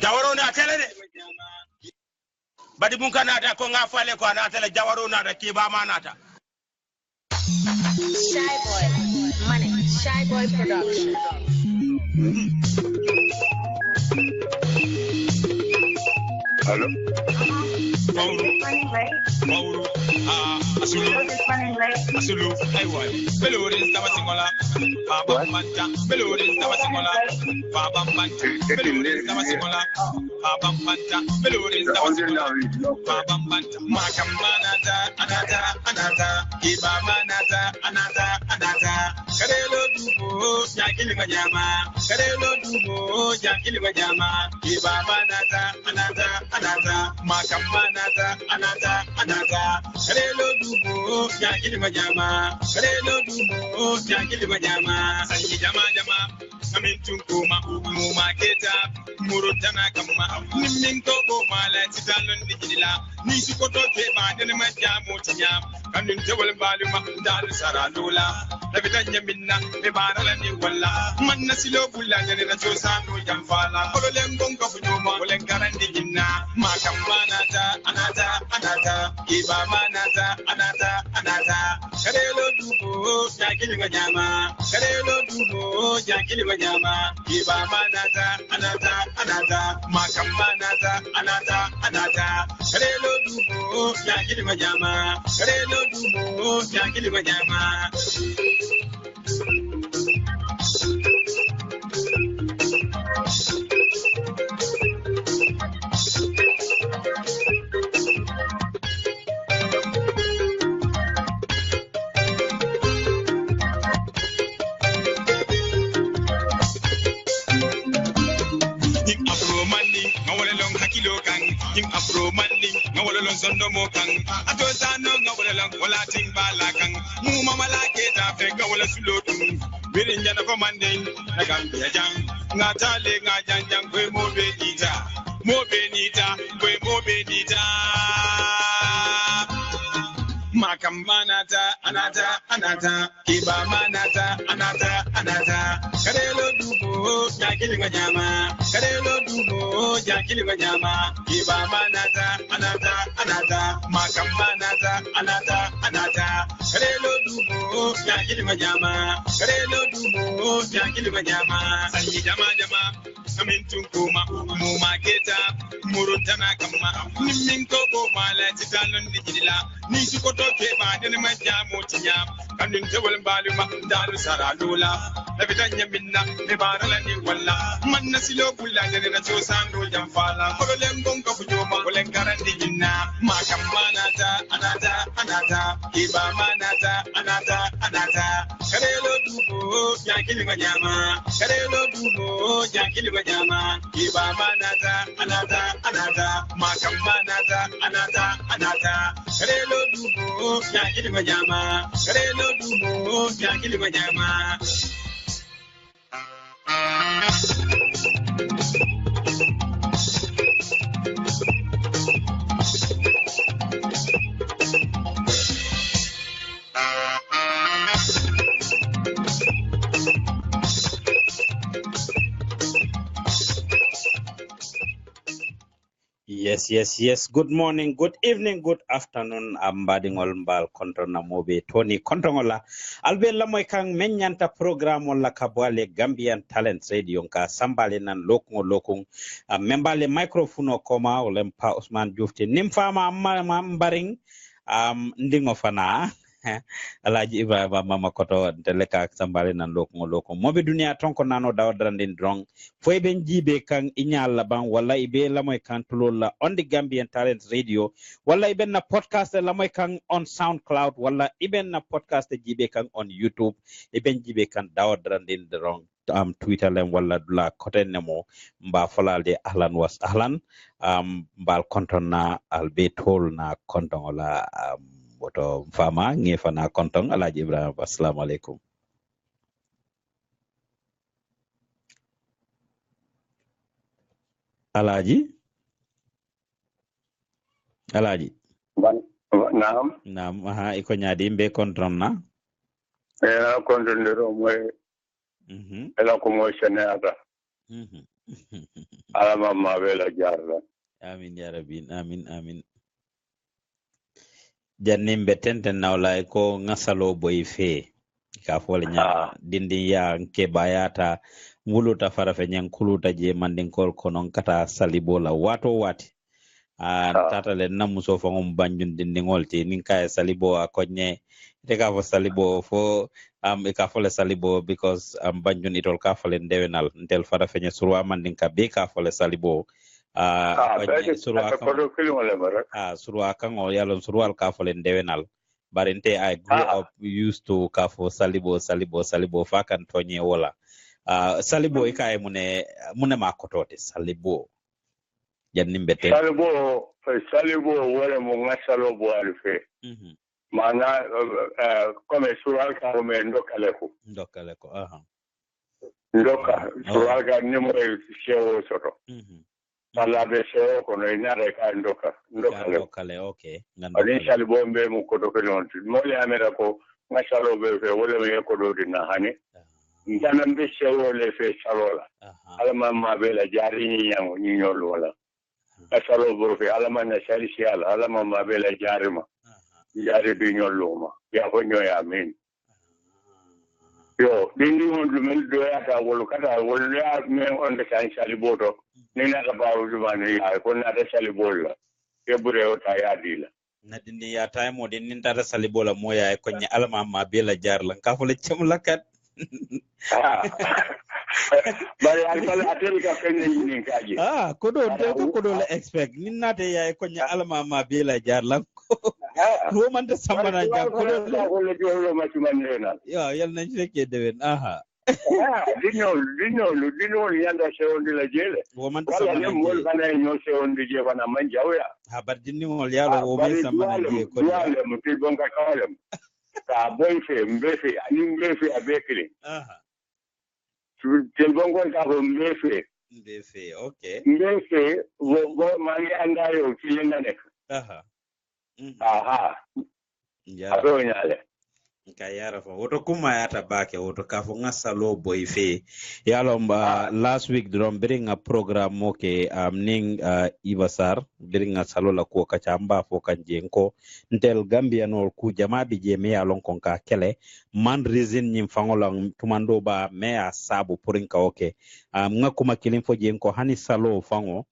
jawaro na tele de badi mun kana da ko ngafale ko na tele jawaro na da ke ba manata Shy Boy Money Shy Boy Production. Hello. Running late. Asulu aywa Belorin stava singola Baba Manta Belorin stava singola Baba Manta Belorin stava singola Baba Manta Belorin stava singola Baba Manta Makamana anata Iba manata anata Karelo dubo yakili majama Karelo dubo yakili majama Iba manata anata Makamana anata Karelo dubo yakili majama Karelo dubo yakili majama Sanyi jama Amin tunkuma Muma keta Murutana kama Nimin tobo mala Titalon digila Nisi koto keba Dene majamu tinyam Kanun tewal baluma Dalu saralula Labitanya minna Mebarala ni wala Manna silo bula Nene na chosanu jamfala Kolo lengonga funyuma Olengarandi jina Makamana anata Iba manata anata Karelo dubo Yakili majama Karelo dubo Yakili majama Iba manata anata Makamana anata Karelo dubo Yakili majama Karelo dubo Yakili majama King Afro Manding, Nawalon Sondomo Kang, Atosano, Nawalon, Walating Balakang, Mumamalaketa, Fekawala Sulotun, Virinjana for Manding, Nagambia Jang, Natale, Najan, Kwe Mobenita, Makamanata, anata, Kiba manata, anata, Karelo dubo, Yakili Majama, Karelo dubo, Yakili Majama, Kiba manata, anata, Makamanata, anata, Karelo dubo, Yakili Majama, Karelo dubo, Yakili Majama, Sanyi jama, Amin tunkuma, Muma keta, Murutana kama, Nimin tobo mala, Titalon digila, Nisi koto keba Dene majamu tinyam Kanun tewal baluma Dalu saralula Labitanya minna Mebarala ni wala Manna silo bula Nene na chosanu jamfala Kolo lengonga funyuma Olengarandi jina Makamanata anata Iba manata anata Karelo dubo Yakili majama Karelo dubo Yakili majama Iba manata anata Makamanata anata Karelo dubo Yakili majama Karelo dubo Yakili majama Yes. Good morning, good evening, good afternoon. Ambadingol mbal kontrona mobe Tony Kontrongola. Albe lamoy kang menyanta program wala kabwale Gambian Talent Radio ka sambale nan lokung. Membale microphone koma olempa Usman Jufti. Nimfama mbaring ndingo fana. Alaji Ibrahima mama koto deleka sambale nan lokung mobe dunia tonko nano dawadrandin drong foi ben jibe kan inyal laban wala ibe lamoy kan tulola on the Gambian Talent Radio wala ibe na podcast lamoy kan on SoundCloud wala ibe na podcast jibe kan on YouTube ibe jibe kan dawadrandin drong Twitter lem wala dula kote nemo mba falalde ahlan mbal konton na albe tol na konton wala woto fama ngefana kontong Alaji Ibrahima assalamu alaikum. Alaji naam iko nyaadi mbe kontron na kontron ro moy ela ko moy senata alama mabela jarla amin ya rabbi amin jannimbe tenten nawlay ko ngasalo boy fe ka fole nya dindi ya nke bayata muluta farafe nyen kuluta je mandinkol konon kata salibola wato wati tata le namuso fa ngom banjun dindingol ti nin kay salibo akonye te ka fo salibo fo e ka fole salibo because banjun itol ka fole ndewenal ntel farafe nya surwa mandinka be ka fole salibo surwa kan o yalon surwal ka fole ndewenal barente I grew up used to ka fo salibo fa kan tonye wala salibo ikaye mune makotote salibo jannimbe te salibo wala mo ngasalo bo alfe mana comme sural ka mo ndokale ko ndoka sural ga ni mo sewo soto ala be sewo ko no inare ka ndokale okay ani salibo mbe mo ko do ko non mo le amera ko ngasalo be wala me ko do dina hani ngana mbe sewo le fe salola ala mamma be la jari ni yango ni nyolo wala asalo burfe alama na shalisi alama mabela jarima yare bi nyoloma ya ko nyoya amin yo dindi won lumen do ya ta wol kata wol ya me on de kan saliboto ni na ta bawo jumani ya ko na ta salibola e bure o ta ya dila na dindi ya ta mo din nin ta salibola moya ko nya alama mabela jarla ka fole chemlakat bari alkala atel ka fenne ni kaji ko do le expect nin nate yaay ko nya alama ma be la jaar lan ko man de sambana jang ko do ma tuman nena yal nañ fekke dewen dino yanda se on la jele wo man sambana mo kana ñoo se on je bana man jawya bar dinni ngol yalo wo me sambana je ko wala mo ti bonga kawalem ka boy fe mbefe ani mbefe abekele Telbongo ka ho mbefe okay mbefe wo mali andayo kilenga nek ya ado nyale kayara fo woto kuma yata bake woto ka fo ngasalo boy fe yalomba last week drum bringa program moke ning ibasar bringa salola ko ka chamba fo kanjenko ntel gambia no ku jamabi je me yalon kon ka kele man reason nyim fangolang tumando ba me a sabu purinka oke ngakuma kilin fo jenko hani salo fango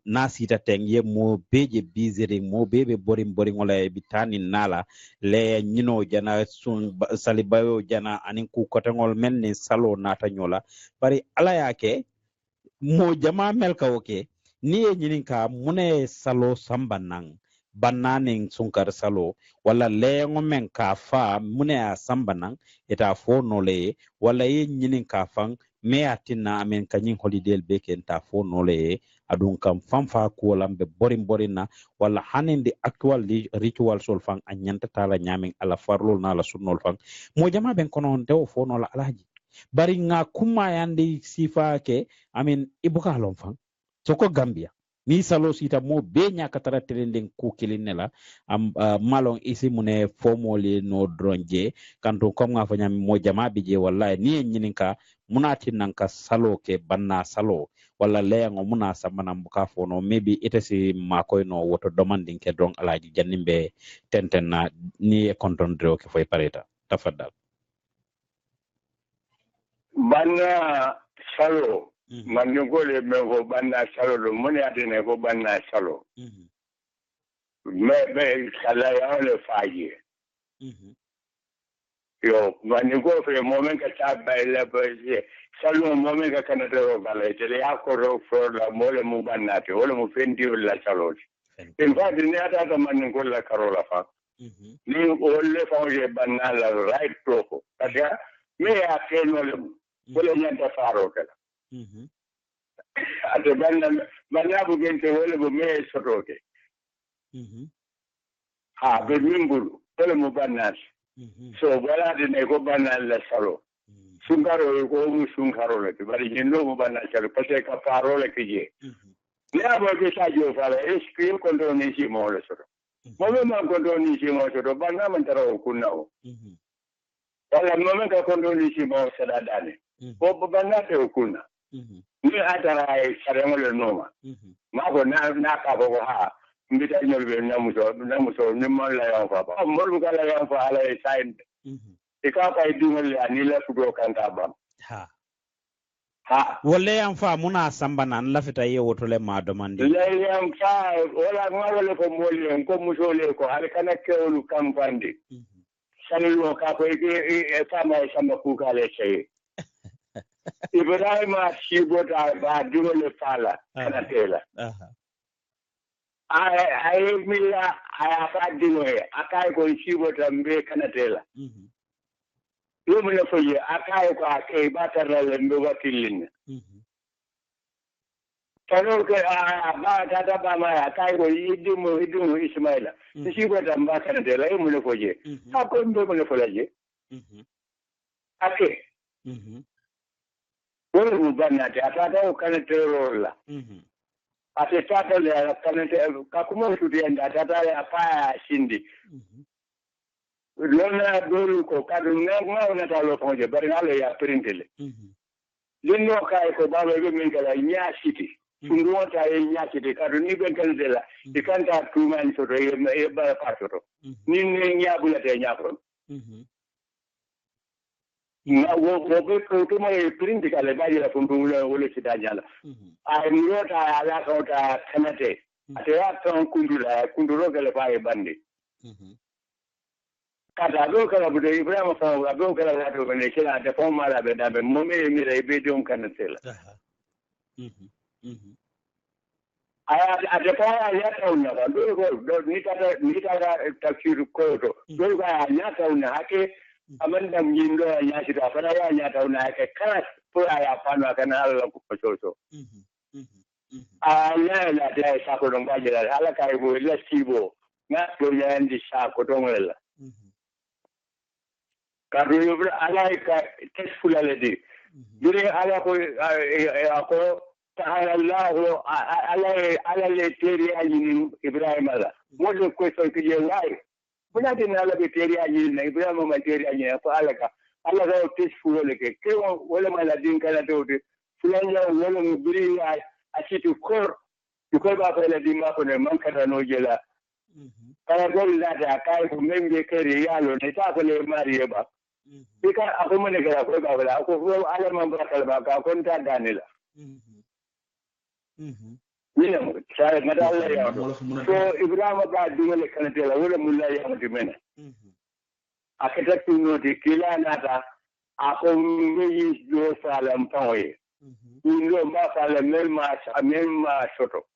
nasita teng ye mo beje bizere mo bebe boring wala bitani nala le nyino jana sun salibayo jana anin ku kotangol melni salo nata nyola bari ala yake mo jama melka oke ni e nyinin ka mune salo sambanang bannaning sunkar salo wala le ngomen ka fa mune a sambanang eta fo nole wala ye nyinin ka fang me atina amen kanyin holiday beke ta fo nole adun kam famfa ko lambe borin na wala haninde actual ritual sol fang anyanta tala nyamin ala farlol na la sunnol fang mo jama ben kono dewo fo no la alaji bari nga kuma yandi sifa ke amin ibuka lon fang soko gambia ni salo sita mo be nyaka tara trending ku kilinela malon isi mune formoli no dronje kanto kom nga fanya mo jama bije wallahi ni nyininka munati nanka salo ke banna salo wala leyango muna samana mbuka fono maybe itasi makoy no woto demanding ke drong alaji jannimbe tenten na ni e kontondro ke foy pareta tafaddal banna salo man ngole me go banna salo lo moni adene go banna salo me kala ya le faye yo man go fe moment ka tabba le baje salo moment ka kana do bale te ya ko ro for la mole mu banna te wala mu fendi la salo in fact ni ata ta man ngol la karola fa ni ole fa je banna la right to kada me ya ke no le wala nyanta faro kala ate banna bu gente wala bu me sotoke be mimbulu wala mu banna so wala de ne ko banna la salo sungaro ko mu sungaro le bari nyendo mu banna salo pase ka parole ke je ne aba ke sa jo fala screen control ni si mo le soto mo me ma control ni si mo soto banna man taro kunao wala mo me ka control ni si mo sada dane ko banna te kunna ni atara ay sarengol noma mako na ka ko ha mbita ñol be namuso ni mon la yon fa ba mo lu kala yon fa ala e sain e ka fa dingol ani la fudo kanta bam ha wolle yam fa muna sambanan lafita ye wotole ma demande le yam fa wala ngawale ko moli en ko musole ko hal kana kewlu kampande sanu ka ko e fama e samba ku kale sey Ibrahima Shibota ba dingol fala kana tela ay mila ay afadino e akay ko Shibota mbe kana tela yomu na foye akay ko akay batarale mbe watilin tanor ke ba tata ba ma akay ko yidumo Ismaila Shibota mba kana tela yomu na foye ako mbe mo na folaje ake wala mu banate atata ko kana terorla ate tata le kana ka kuma tudi anda tata le apa sindi lona dolu ko kadu ngwa na talo fonje bari ngale ya printele linno kay ko bawo be min kala nya city fundu wata e nya city kadu ni ben kan dela di kanta tuman so e ba pato ni nya bulate nya ko na wo ko mai print kala ba ya fundu wala sida nyala ay mi rota ala ko ta kanate ate ya ton kunduro kala ba e bandi kada do kala bude Ibrahima fa do kala la do ne kila da fon mala be da be mo me mi re be dum kanatela aya ade fa ya tauna ba do ni ta tafsir ko do ga ya tauna hake amanda mjindo ya shida fana ya nya tauna hake kana ko aya fano kana Allah ku so aya la da sa ko don ba jira ala kai bo la sibo na do ya ndi sa ko don la kadu yobra ala ka tesful ala de dire ala ko ako ta'ala Allah ala le teri ali Ibrahim ala mo le ko so ke yai buna de ala be teri ali Ibrahim ma teri ali ko ala ka tesful ala ke wala mala din kala to de fulanya wala mo biri asitu kor ko ba fa la din ma ko ne man kada no jela kala gol la da kai ko membe kere yalo ne ta ko le mariye ba Bika aku menegara aku kawala aku ala membakal baka aku tak danila. Ini saya nggak tahu ya. So Ibrahim apa dua lekan tela, ulah mulai yang di mana. Akhirnya tuh di kila nada aku mengi dua salam tahu. Ini mbak salam memang soto.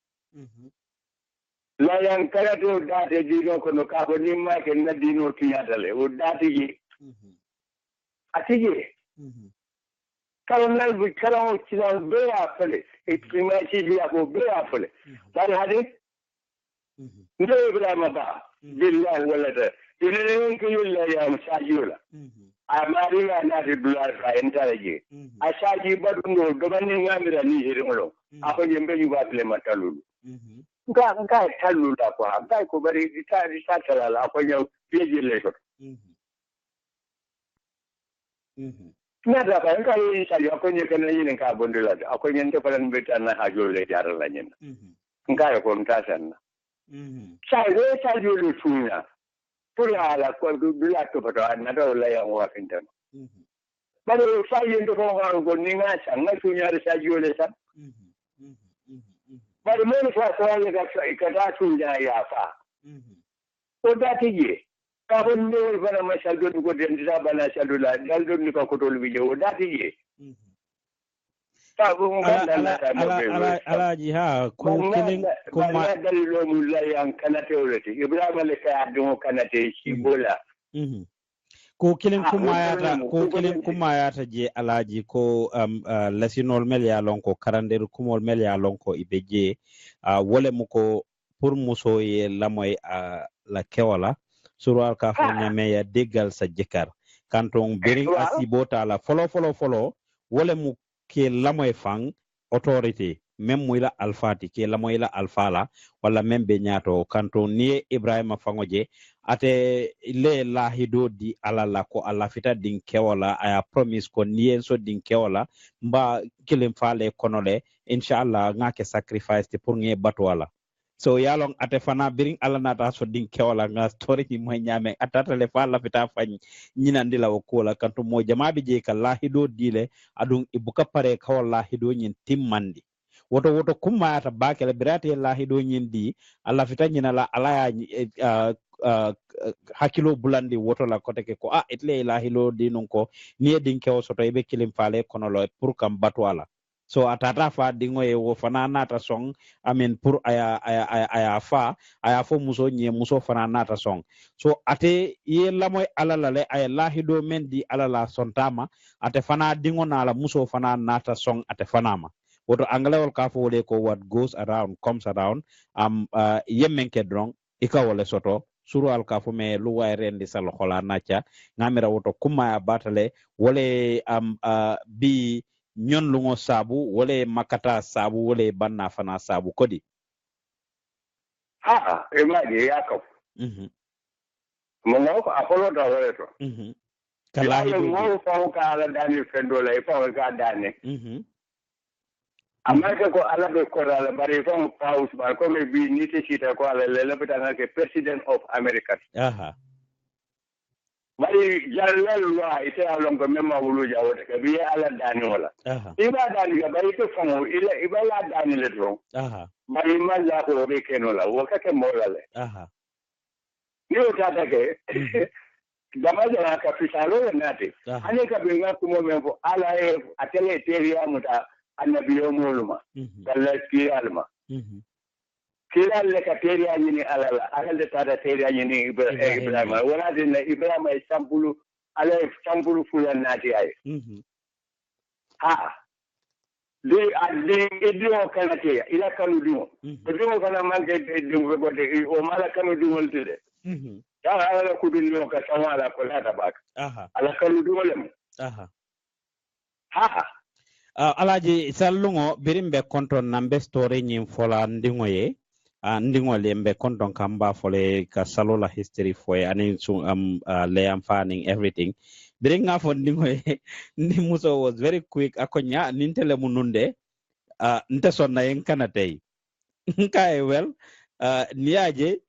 Layang kaya tu dah dino kono kau ni mak kena dino tiada le, udah tinggi. Atige kalau nal kalau kita berapa estimasi dia aku berapa dari hadis itu berapa bah billah walada ini kuyulah yang sajula amari anak dolar kain lagi asaji baru doman ni ngambil ni hirumlo apa yang berjual lima talul enggak talul apa enggak kau beri dicari sajalah apa yang pilih lekor Nada apa yang kali saya aku nyekena ini ka bondela aku nyente paling betana hajo le jaran lain enggak ko ntasan saya dulu punya pula ala ko dulu to pada nada la yang wa kintan baru saya itu ko ko ninga sangat punya sajo le san baru mau saya kada punya ya fa udah tinggi Kabun ni pada masa dulu kemudian kita bana sadula, dulu ni kau kutol video, dah tiye. Tak bukan ala jiha, kukiling kuma. Dari lo mulai yang kana teoreti, Ibrahim mereka ada kana te sibola. Kukiling kumayata je alaji ko lasinol mel ya lonko karanderu kumol mel ya lonko ibeje wole muko pour muso ye lamoy la kewala. Surwal ka fo nyame ya degal sa jekar kanton bering asibota la follow wole mu ke lamoy fang autorité même moyla alfati ke la moyla alfala wala même be ñaato kanto ni Ibrahima fangoje ate le lahido di alala ko alla fita din kewala aya promise ko ni so din kewala mba kilim fale konole inshallah ngake sacrifice te pour nge batwala so yalong ate fana biring ala nata so din kewala nga story ni moy nyame atata le fala fita fany nyinandi la wakola kanto mo jamabi je ka lahido dile adun ibuka pare ka lahido nyin timmandi woto kuma ata bakele birate lahido nyin di alla fita nyina la ala hakilo bulandi woto la koteke ko itle lahilo di non ko ni din kewo soto ibe kilim fale kono lo pour kam batwala so atata fa dingo e wo fana nata song amen pour aya fo muso nye muso fana nata song so ate ye lamoy alala le ay lahido men di alala sontama ate fana dingo na la muso fana nata song ate fanama woto anglewol ka fo wole ko what goes around comes around yemen ke drong ika wole soto suru al ka fo me lu way rendi sal xola nacha ngamira woto kuma ya batale wole bi nyon lungo sabu wole makata sabu wole banna fana sabu kodi imadi yakop mo ko apolo da wole to kala mo ko ka ala dani fendo lay fa ka dani America ko ala be ko ala bari ko paus ba ko me bi ni te sita ko ala le betanga ke president of America bari jalal wa ite alon ko memma wulu jawo de bi ala dani wala iba dani ga bari to fango iba la dani le do bari ma la ko be kenola wo ka ke molale ni o ta ke dama jana ka fisalo nati ane ka binga kumo membo ala e atele teria muta annabiyo moluma dalla ki alma kila le ka teria ni ala de tada teria ni Ibrahima wala dinna Ibrahima sampulu ala sampulu fulan nati ay li edio kanate ila kanu dimo edio kana manke dimo gode o mala kanu dimo tede ya ala ku dimo ka sawala ko lata bak ala kanu dimo lem alaji sallungo birimbe konton nambe story nyim fola ndingo ye ndingo lembe konton kamba fole ka salola history foye anin su le am fanning everything biringa fo ndingo ye ndi muso was very quick akonya nintele mununde nte sonna yen kanatay nkae well niaje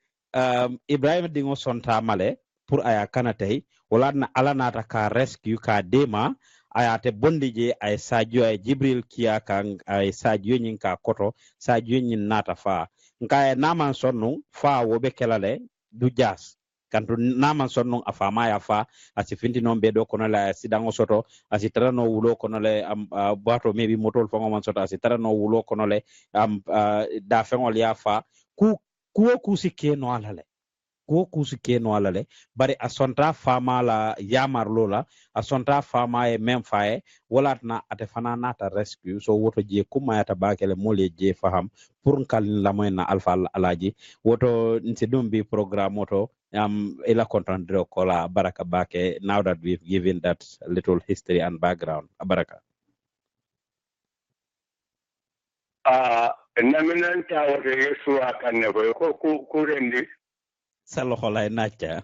Ibrahim dingo sonta male pour aya kanatay wala na ala nata ka rescue ka dema ayate bondije ay sadio ay Jibril kiya kan ay sadio nyin ka koto sadio nyin nata fa nkae naman sonnu fa wobe kelale du jas kanto naman sonnu afama ya fa asifindi non be do kono la sidango soto asitara no wulo kono le bato maybe motol fango man soto asitara no wulo kono le da fengol ya fa ku sikke no alale ko kusike no alale bari asonta fama la yamar lola asonta fama e même faye walatna ate fana nata rescue so woto je kuma yata bakele mole je faham pour kal la moyna alfa alaji woto nsi dumbi programme woto ila contendre ko la baraka bake now that we've given that little history and background baraka naminan tawote yesu akanne ko rendi salo holay nacha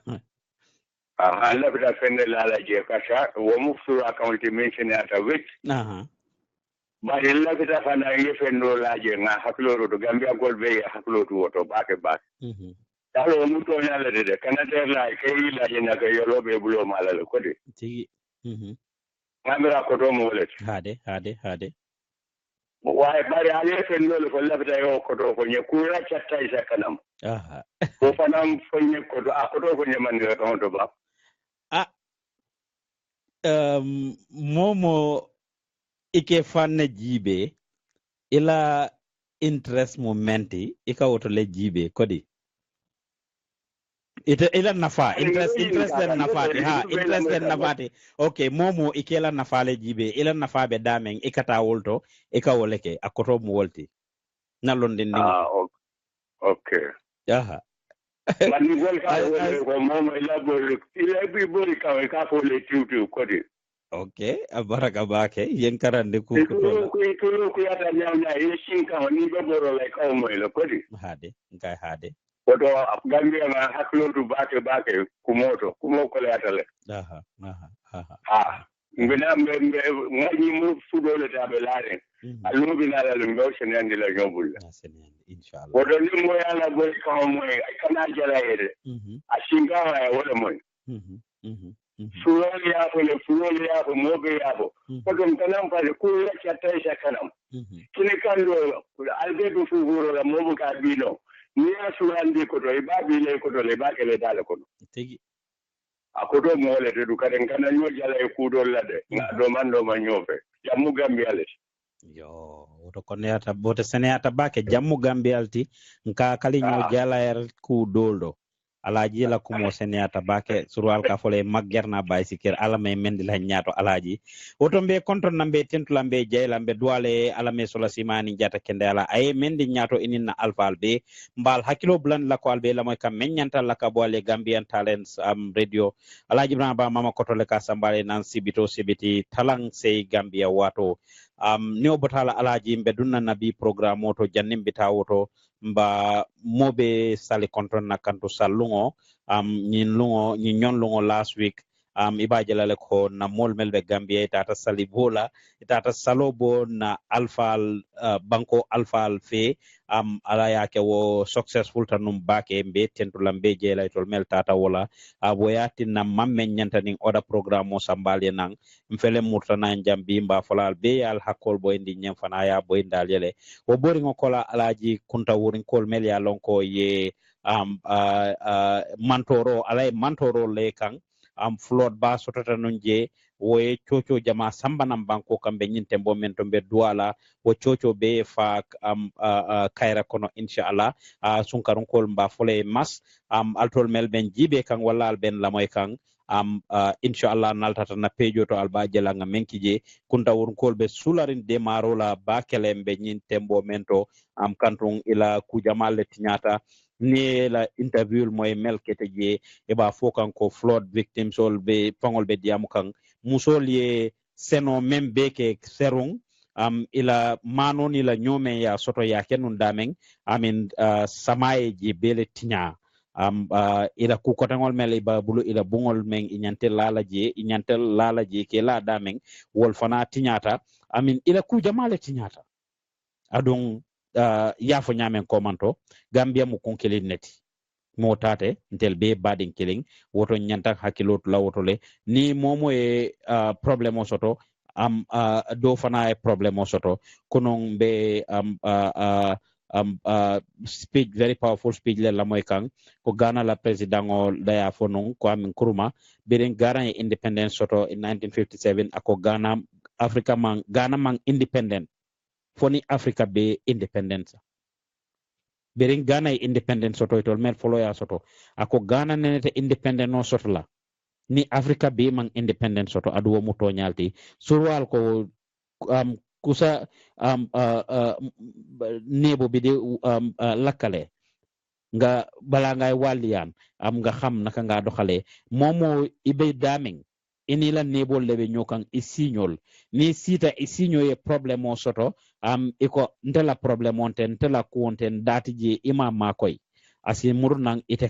alla bida fenne la je kasha wo mufsuru account mention ata wit ba illa bida fana yefendo la je nga haklo do gambia golbe haklo to woto baake dalo mu to nyala de kanate la kay la je na ga yolobe bulo mala ko de tigi ngamira ko do mo wala hade waaye bari ale fendo ko labda yo ko do ko nyekura chatta isa kanam ko fanam fonye ko do akodo ko nyaman do ba momo ike fanne jibe ila interest momenti ika woto le jibe kodi ila nafa interest den nafati interest den nafati okay momo ikela nafale jibe ila nafa be damen ikata wolto ika woleke akoto mu wolti na londin okay mani gol ka ko momo ila bi bori ka ko le tutu kodi Okay, abaraka bake yen karande ku kutola. Ku yata nyanya yeshinka ni baboro like oh my lokodi. Hade, ngai hade. Koto Gambia ma haklo du bake kumoko le atale. Aha. Ngena ngani mu fudo le tabelare. Alubi na la lungo senandi la nyobulla. Inshallah. Koto ni mo yala boy ka mo kana jala yede. Ashinga wa wala mo. Fuloli yapo mobe yapo. Koto mtanam pale kuya chataisha kanam. Kine kando albedo fuguro la mobu kabino. Ni asulandi koto ibabile koto le bakele dale koto. Tigi. Akoto mole te dukaren kana nyo jala e kudo lade. Ngado mando manyofe. Jamu Gambia Yo, woto koneata bote seneata bake jammu Gambialti nka kali nyo jala er ku doldo. Alaji la kumo seneata bake surwal ka fole maggerna bay sikir alame mendi la nyato alaji. Woto mbe kontrol nambe tentula mbe jayla mbe duale alame sola simani jata kende ala ay mendi nyato inina alfa albe mbal hakilo blan la ko albe la moy kam menyanta la ka boale Gambian Talents radio alaji Ibrahima Ba mama kotole ka sambale nan sibiti talang sey Gambia wato ni obotala alaji mbe dunna nabi programme oto jannim bita woto mba mobe sali kontrol na kanto salungo nyin nyon lungo last week ibaje lale ko na mol melbe Gambia tata salibola tata salobo na alfal banko alfal fe ala yake wo successful tanum bake mbe tentula mbe jela tol mel tata wala aboyati na mamme nyantaning oda programme o sambale nang mfele murtana njambi mba folal be al hakol boy ndi nyam fana ya boy ndal yele wo bori ngokola alaji kunta wurin kol mel ya lonko ye mantoro alay mantoro le kan flood ba sotata non je woye coco jama sambanam banko kambe nyinte mbo men to be duala wo coco be fa kayra kono inshallah sunkarun kol mba fole mas altol mel ben jibe kan walla al ben lamoy kan inshallah naltata na pejo to alba jelanga menkije kunta won kolbe sularin de marola bakelembe nyinte mbo men to kantun ila kujamalle tinyata ni la interview moy melkete je e ba fokan ko flood victims ol be pangol be diamu kan musol ye seno membe ke serung ila manon ila nyome ya soto ya kenun damen amin samaye je bele tinya ila ku kotangol mel ba bulu ila bungol men inyantel lala je ke la damen wol fana tinyata amin ila ku jamale tinyata adon yafo nyamen komanto Gambia mu konkeli neti mo tate ntel be badin killing woto nyanta hakilot lawotole ni momo e problème soto do fana e problème soto konon be speech very powerful speech le la moy kan ko Ghana la president o daya fonon ko amin kuruma beren Ghana independence soto in 1957 ako Ghana man independent foni Africa be independence bering Ghana independent soto itol mer folo ya soto ako Ghana nenete independent no soto la ni Africa be man independent soto adu wo muto nyalti surwal ko kusa nebo bide lakale nga bala ngay walian nga xam naka nga doxale momo ibe daming inila nebo lebe nyokan isignol ni sita isigno ye problème o soto iko ntela problème onten ntela kuonten dati je imam makoy asi murnan ite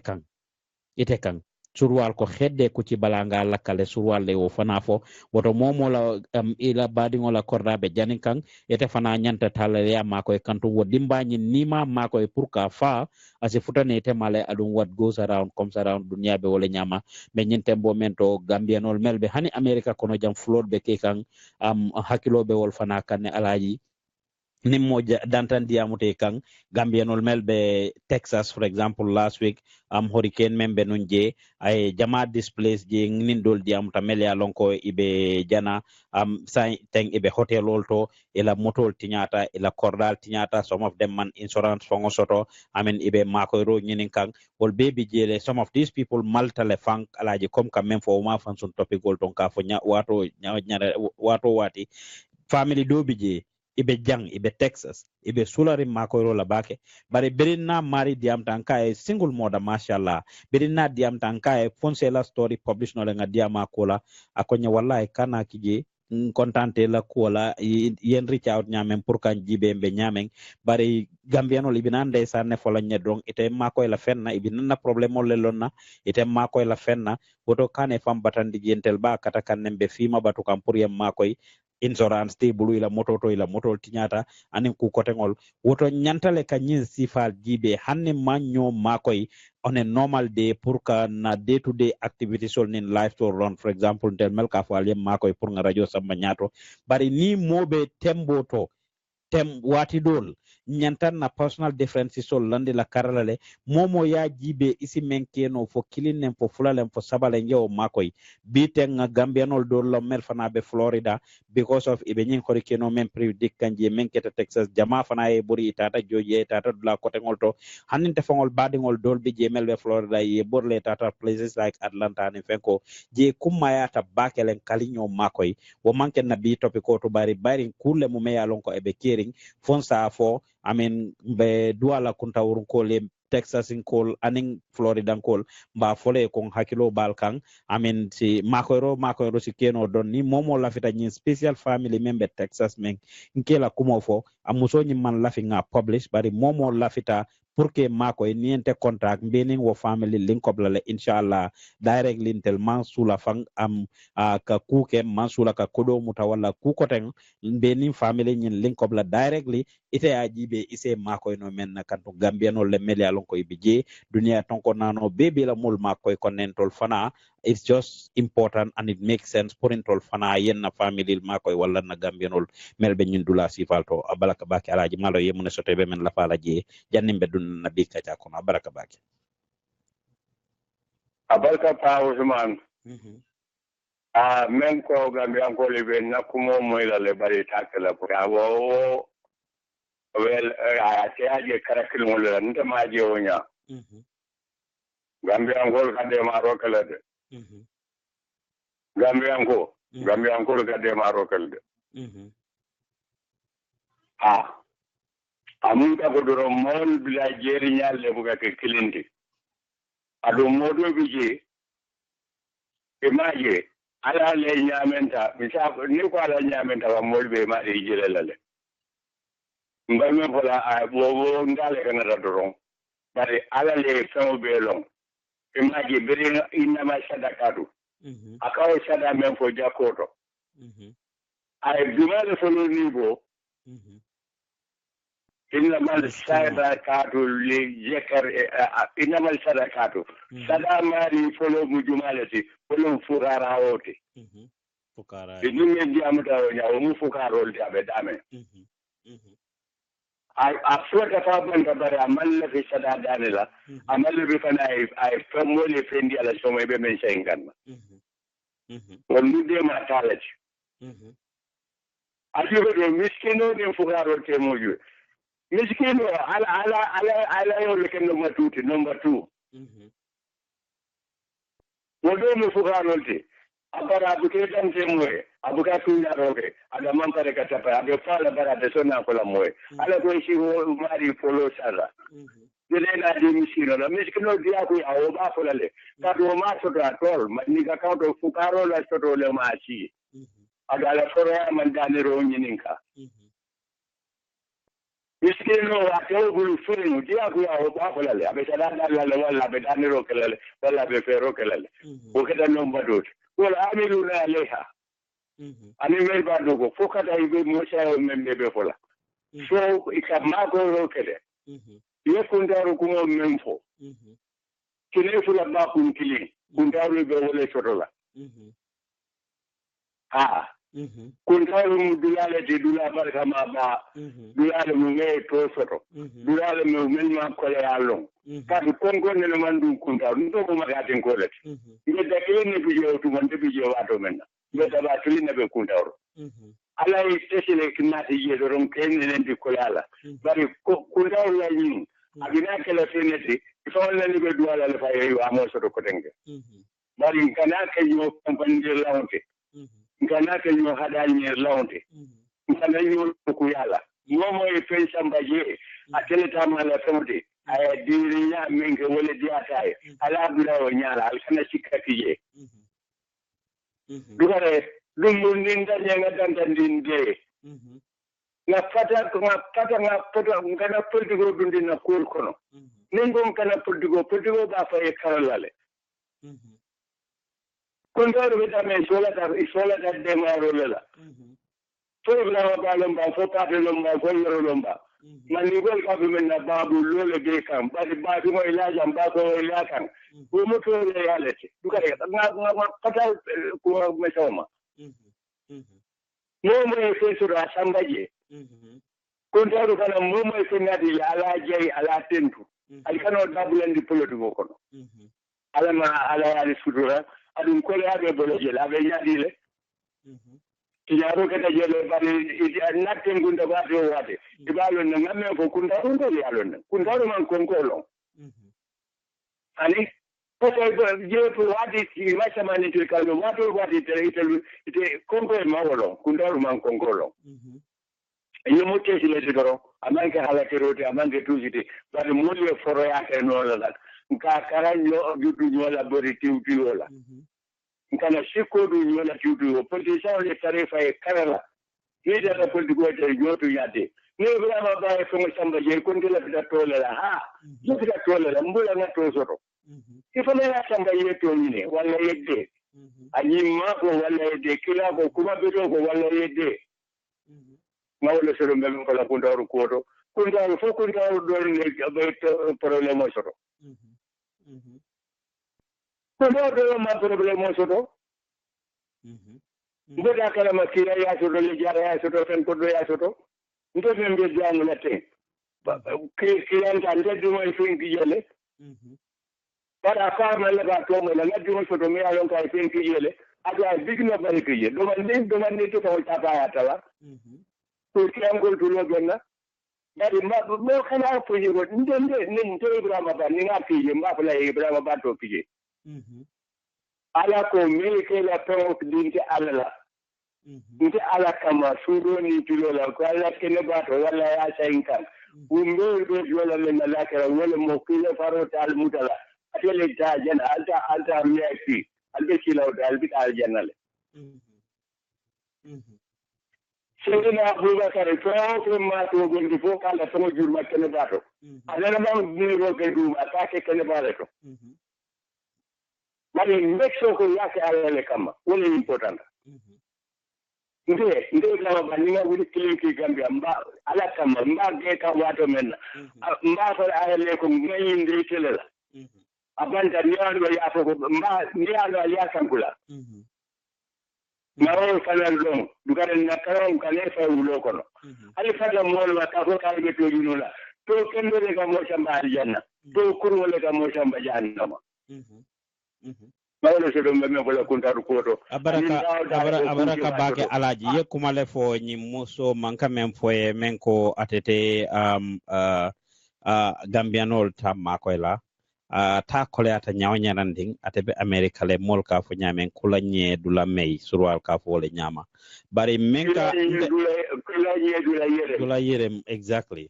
kan surwal ko xedde ko ci balanga lakale surwal le wo fanafo woto momo la ila badingo la kordabe janin kan ete fana nyanta talale ya makoy kanto wo dimbañi nima makoy pour ka fa asi futane ite male adum what goes around comes around dunya be wala nyama be nyinte mbo mento gambianol melbe hani America kono jam flood be ke kan hakilo be wol fana kan alaji nimmo dantan diamute kan Gambianol melbe Texas for example last week hurricane membe nunje ay jama displace je nindol diamuta melia lonko ibe jana say teng ibe hotel olto ila motol tinyata ila cordal tinyata some of them man insurance fongo soto amen ibe makoyro nyinin kan wol baby jele some of these people maltale fank alaji kom kam men fo ma fan sun topic gol ton ka fo nya wato wati family do bije ibe jang ibe Texas ibe sulari makoyro la bake bare berina mari diam tanka e single moda mashallah berina diam tanka e fonsela story publish no nga diama kola akonya wallahi kana kije kontante la kola yen reach out nyamen pour kan jibe be nyamen bare gambiano libinande sanne fola nyedong ite makoy la fenna ibinna problème o lelonna ite makoy la fenna woto kane fam batandi jentel ba kata kanembe fima batu kam pour yem makoy insurance te bulu ila moto to ila moto tinyata anin ku kotengol woto nyantale ka nyin sifal jibe hanne manyo makoy on a normal day pour ka na day to day activities on in life to run for example tel mel ka fal yem makoy pour nga radio samba nyato bari ni mobe tembo to tem wati dol nyantan na personal differences so lande la karalale momo ya jibe isi menkeno fo kilinen fo fulalen fo sabale ngewo makoy biten nga gambianol dol lo mer fana be Florida because of ibe nyin horikeno men predict kanje menketa Texas jama fana e buri tata joje tata dula kote ngolto haninte fongol badingol dol be je melbe Florida ye borle tata places like Atlanta ni fenko je kumaya ta bakelen kalinyo makoy wo manken na bi topiko to bari kule mu me yalon ko ebe kering fonsa fo amen be duala kunta urun ko le Texas in call aning Florida call mba fole ko hakilo balkan amen si makoyro si keno don ni momo lafita nyin special family member Texas men nkela kumo fo amuso nyi man lafinga publish bari momo lafita pour que makoy niente contract benin wo family link up la inshallah directly intel mansula fang am ka kuke mansula ka kodo mutawalla ku koten benin family nyin link up la directly ite ajibe ise makoy no men na kanto gambiano le meli alon ko ibije dunia tonko nano bebe la mul makoy konentol fana it's just important and it makes sense pour intol fana yen na family makoy wala na gambianol melbe nyin dula sifalto abalaka baki alaji malo yemune sotebe men la fala je janimbe dun nabi kacha kono abaraka baki abarka pa Usman men ko gambian ko libe nakumo moyla le bari takala ko awo wel ate aje karakil mo la nta ma je wonya gambian ko kade ma rokala de gambian ko kade ma rokala de amun ka ko do mol bila jeri nyalle buga ke kilindi ado modo bije imaje ala le nyamenta misa ni ko ala nyamenta wa mol be ma de jilelale mbame fola a bobo ndale kana radoro bare ala le famo be long imaje bere inna ma sadakatu akaw sada men fo jakoto ay dumale folo nibo إنما الصدقات للذكر إنما الصدقات صدقة مالي فلو مجمالتي فلو فقراء fukara إنما جامتا ومو فقراء أبدا أفرق فابن كبر عمل في صدقة دانلا عمل بفنا أي فمولي فندي على سومي بمن سينكان ومدي ما تعالج أجيب مسكينو دين فقراء تيموجو miskino ala yo le ken number 2 wodo me fugarolti abara buke tan temwe abuka tunya roke ada mampare katapa ada fala bara de sona ko la moy ala ko shi mari polo sala dele na di miskino la miskino dia ko awo ba fola le ka do ma so da tol ni ka ka do fugaro la so do le ma ci ada la fora man danero nyininka miskino atau bulu furing dia aku ya apa lale abe sadar lale wala be daniro kelale wala be fero kelale o kada nomba dot wala amilu na leha ani mel bado ko fokata ibe mosa membe be fola so ikama ko ro kele ye kundaru ko memfo kile fula ba kun kili kundaru be wala sotola kuntaru mu dulale de dula barka ma ba dulale mu nge to soto dulale mu melma ko ya long ka kongo ne mandu kuntaru ndo ko magatin ko let nge da ke ne bijo to man de bijo wato men nge da ba tuli ne be kuntaru ala yi tesile kinati je do ron ken ne ndi ko yala bari kuntaru la yin abina kala feneti ifo le be dulale le fa yo amo soto ko denge bari kana ke yo compagnie lawte kana ke yo hada nyer lawte kana yo ku yala momo e fe sambaje atele tamala famde ay dirinya minge wala diataye ala bila o nyala al kana sikatiye dugare dum ninda nyanga dantandinde na fata ngana politiko dundi na kur kono ningom kana politiko ba fa e karalale kontaro beta me sola da de maro lela program ba lomba fo pa de lomba ko yoro lomba man ni gol ka men na babu lole be kam ba mo ilaja ba ko ilakan ko mo to le yalete dugare nga fata ko me soma mo e fe sura sambaje kontaro kana mo e fe ngadi ala jey ala tentu al kano dabulandi politiko kono ala ali sudura adun ko la be bolo je la be yadile tiyaro kata jele bari natten gunda ba do wade dibalo na ngamme ko kunda ndo yalo na kunda man konkolo ani ko je to wadi ti macha mani to kalo wato wadi ite konko ma wolo kunda man konkolo yo motte ci le doro amanke hala terote amanke tujite bari modle foro ya ke no la nka karanyo judu nyola bori tiuti wala nkana shiko du nyola tiuti wo politician le tarefa e karala yede la politiko te nyoto yade ne brama ba e fongo samba je ko ndela bida tole la ha yo bida tole la mbula na to soto ifana ya samba ye to nyine wala yedde ani ma ko wala yedde kila ko kuma bedo ko wala yedde mawle sero mbel ko la kundaru koto kundaru fo kundaru do ne be problème soto kundaru ma problème soto ngoda kala makira ya soto le jara ya soto fen ko do ya soto ndo membe jamu la te kiyan tan de dum ay fin kijele para farma le ba to me la dum soto me alon kay fin kijele aja bigna bari kije do man ni to ko ta ya tawa ko kiyan gol dulo gonna bari ma mo kana ko yiro ndende nin to Ibrahima ba ni ngati je ma fala Ibrahima ba to kije ala ko me ke la to dinte ala nte ala kama suro ni tulo la ko ala kene ba to wala ya sainkan umbe do wala le na kala wala mo kile faro tal mutala atele ta jana alta miyaki albe kila dal bit al janale Sena Abubakar ko ma to gondi fo kala to jurma kene ba to ala ma ni ro ke du atake kene ba to mari mbexo ko yake ala le kama wala important nde la baninga wuri kiliki Gambia mba ala kama mba ge ka wato menna mba ko ala ko ngayi ndi telela abanda niano ya ko mba niano ya kankula nawo kala long dugare na karam kale fa wulo kono ali fada mol wa ka ko ka be to junula to kendo le ka mo shamba aljanna to kuru le ka mo shamba jahannama mawlo so do me ko la kuntaru koto abaraka bake alaji ye kuma le fo nyi muso manka men fo e men ko atete gambianol tamma ko la ta kole ata nyawnyanan ding atebe america le mol ka fo nyamen kula nye dula mei surwal ka fo le nyama bari menka dula yere exactly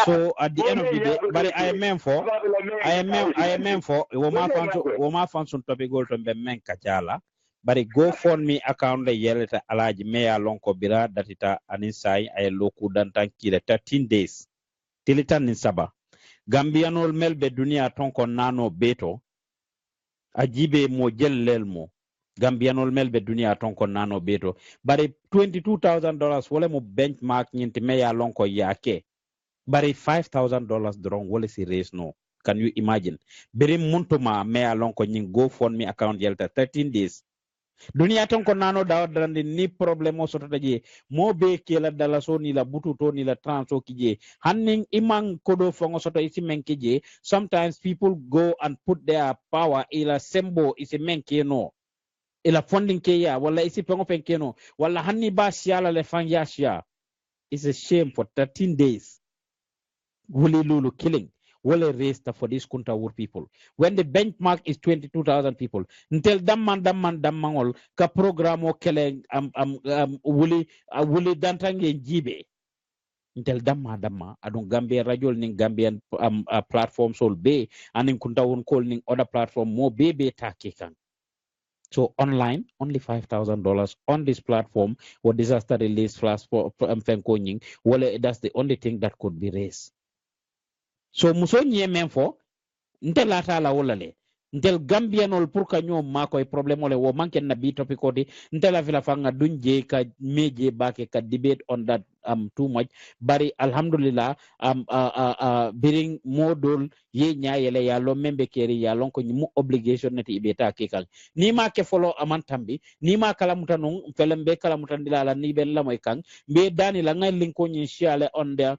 so at the end of the day but I am for woma fanson topic gol to be men kachala but go phone me account le yeleta alaji me ya lonko bira datita anisai ay loku dantan kile 13 days tilitan ni saba gambianol melbe dunia tonko nano beto ajibe mo jellel mo gambianol melbe dunia tonko nano beto but $22,000 wala mo benchmark nyinti me ya lonko yake bari $5,000 drong wala si race no can you imagine beri muntuma me alon ko nyin go phone me account yelta 13 days dunia ton ko nano daw dandi ni problème soto taje mo be kela dala so ni la bututo ni la transo kije hanning imang kodo fongo soto isi menkije sometimes people go and put their power ila sembo isi menke no ila funding ke ya wala isi pengo penke no wala hanni ba siala le fangya sia. It's a shame for 13 days Wuli Lulu killing. wala raise for these Kuntawur people. When the benchmark is 22,000 people, until dammangol ka programo kele wuli dantange jibe. Until damma adun Gambian radio ning Gambian platforms all be anin Kuntawun call ning other platform mo be takikan. So online, only $5,000 on this platform or disaster release flash for Fenkoning. Well, that's the only thing that could be raised. So musonye menfo, nte lata la wolale. Ntel Gambian ol pour ka ñoo mako e problème ole wo manke na bi topic odi ntela vila fanga dunje ka meje bake ka debate on that too much bari alhamdulillah biring modol ye nyaayele ya lo membe keri ya lon ko mu obligation nati ibeta kekal ni ma ke follow amantambi ni ma kala mutanung felembe kala mutandila la ni ben la moy kan be dani la ngay linko nyi share on the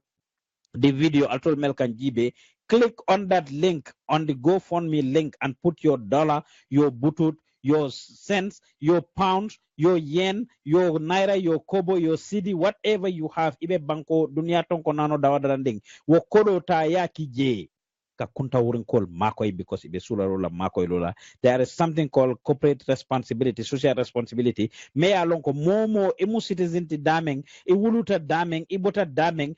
video altol melkan jibe. Click on that link, on the GoFundMe link, and put your dollar, your butut, your cents, your pounds, your yen, your naira, your kobo, your CD, whatever you have. Ibe banko dunia tonko nano dawadaranding. Wokodo ta ya kije. Ka kunta wurin call makoi because ibe sula rola makoi lola. There is something called corporate responsibility, social responsibility. Me alonko momo emu citizen ti daming, iwuluta daming, ibota daming,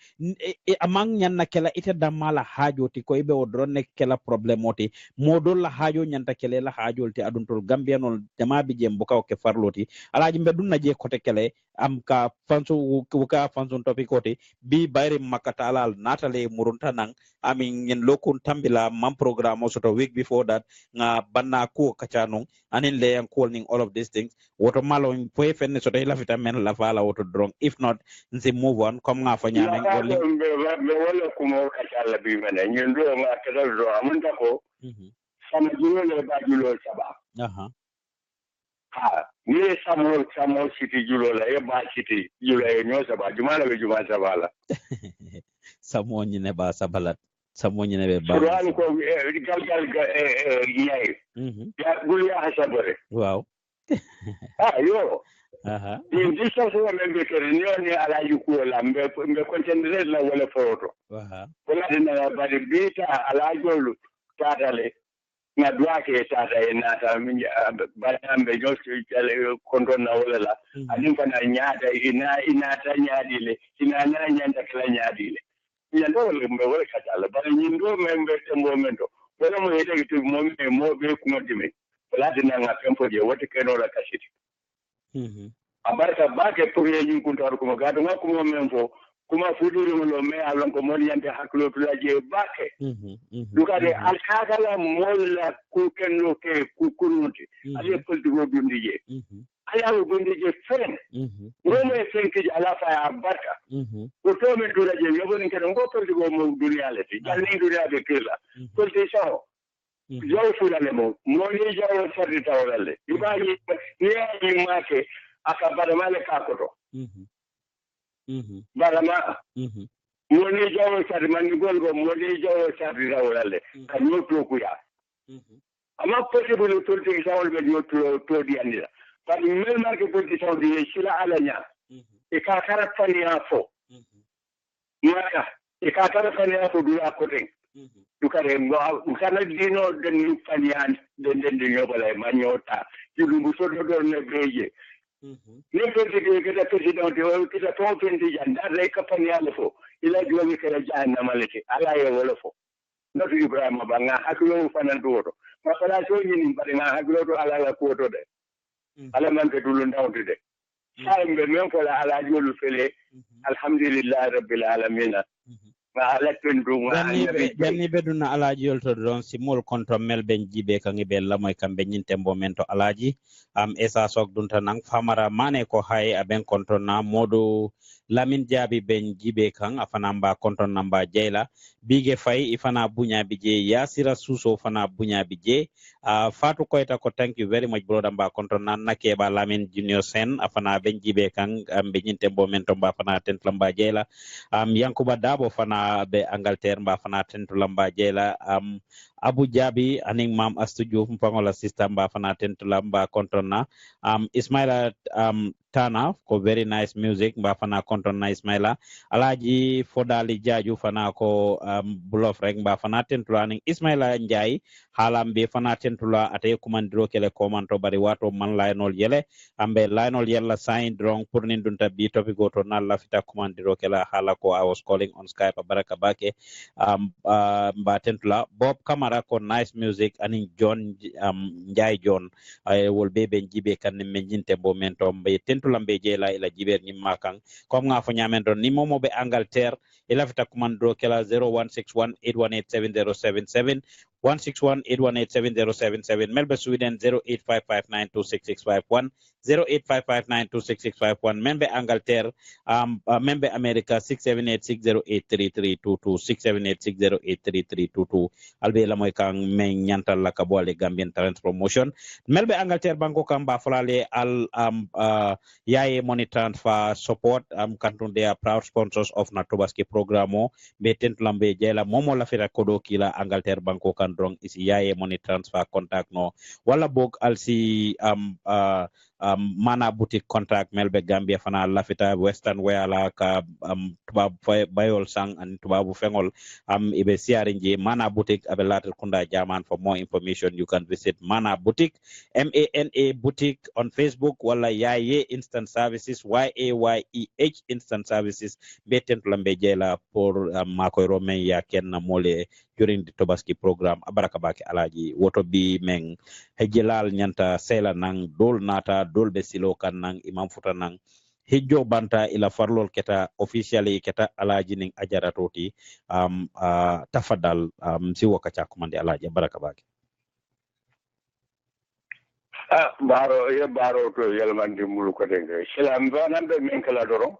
amang nyan na kela ite damala hajo ti ko ibe odrone kela problemoti. Modol la hajo nyanta kele la hajo ti aduntol Gambianol jamabi jem buka ke farloti. Alaji mbedun na je kote kele am ka fansu wuka fansu topikoti bi bayri makata alal natale murunta nang amin yen lokun tambila man program also the week before that nga banna ko kachanung anin le yang calling all of these things woto malo poe fenne so la vitamin la fala woto drong if not nsi move on comme nga fa nyame be wala kumo kachala bi mena nyendo nga kadal do amanta ko sama julo le ba julo saba ni samo city julo la e ba city julo e nyo saba jumala be juma saba la samo nyine ba sabalat samo nyine be ba Quran ko gal yaay ya gulu ya hasabare wow yo in this also membe kere ni ala yuko la mbe concentrate la wala photo wala dina ba de bita ala jolu tatale na duake tata enata batambe josi kondo na wala la adimpa na nyada inata nyadile inana nyanda kala nyadile nyando wala mbe wala katala bari nyindo membe momento wala mo yede gitu mo be kuma dime wala dina nga tempo je wote keno la kashiti abarka bake pour yin kuntar kuma gado nga kuma memfo kuma fuduru lo me alon ko mon yante haklo to laje bake dukade alkagala molla ku kenno ke ku kunuti ale politiko bindije ala bindije fen rome fenki ala fa abarka ko to men duraje yobon ke ngo politiko mo duniya lati jalni duniya be kila politiko jaw fulale mo ni jaw sarri tawale ibani ni make akabara male kakoto barama moni jawo sari mani golgo moni jawo sari rawale kanyo to kuya ama possible to te sawol be yo to di andira par mel marke to ti sawdi sila alanya e ka kara fani afo maka e ka kara fani afo du akoten du kare ngo kana dino den fani an den yo bala manyota yulu so do ne beje ne president ke da president de ke da ton fendi janda re kapani alfo ila jomi ke da janna malete ala ye wolofo no Ibrahima banga hakilo fanan do ma kala so nyini bare nga hakilo to ala la ko to de ala man ke dulu ndawde de saimbe men ko la ala jolu fele alhamdulillah rabbil alamin janni beduna alaji yolto don si mol konto mel ben jibe kan be lamoy kambe nyinte mbomento alaji esa sok dunta nang famara mane ko hay aben konto na modu lamin jabi ben jibe kan afana mba konto namba jeyla bige fay ifana bunya bije yasira suso fana bunya bije fatu koyta ko thank you very much brother mba konto na nake ba lamin junior sen afana ben jibe kan be nyinte mbomento mba fana tent lamba jeyla yankuba dabo fana be Angleterre mba fana tentu lamba jela Abu Jabi aning mam Astu Diouf mpangola system mba fana tentu lamba kontona Ismaila Tana ko very nice music mba fana konton na Ismaila Alaji Fodali Jaju fana ko bulof rek mba fana tentula ning Ismaila Njai halam be fana tentula ate kumandiro kele komanto bari wato man laynol yele ambe laynol yella sign drong pour nin dunta bi topi goto na lafita kumandiro kele hala ko I was calling on Skype baraka bake mba tentula Bob Kamara ko nice music aning John Njai John wol bebe jibe kan menjinte bo mento mbe tentula mbe jela ila jiber ni makang kom nga fo nyamen don ni momo be Angleterre ila fita kumandiro kela 0161818777 161818777 Melbourne Sweden 0855926651 0855926651 membe Angleterre membe America 678608332 678608332 albe la moy kan men nyantal la kabole Gambian Talent Promotion melbe Angleterre banko kamba folale al yaye money transfer support kanton they are proud sponsors of Natobaski programo be tentlambe jela momo la fira kodo kila Angleterre banko kan drong isi yaye money transfer contact no wala bok alsi mana boutique contact melbe Gambia fana lafita western wear la ka tubab bayol sang and tubabu fengol ibe siarinje mana boutique abelatel kunda jaman. For more information you can visit Mana Boutique MANA Boutique on Facebook wala yaye instant services YAYEH instant services beten lambe jela pour makoy romen ya ken mole during the Tobaski program abaraka bake alaji woto bi meng hejilal nyanta sela nang dol nata dol be silo kan nang imam futa nang hejjo banta ila farlol keta officially keta alaji ning ajaratoti tafadal si wakacha kumande alaji baraka bake baro ye baro to yelmandi mulu ko denga salam banambe min kala doro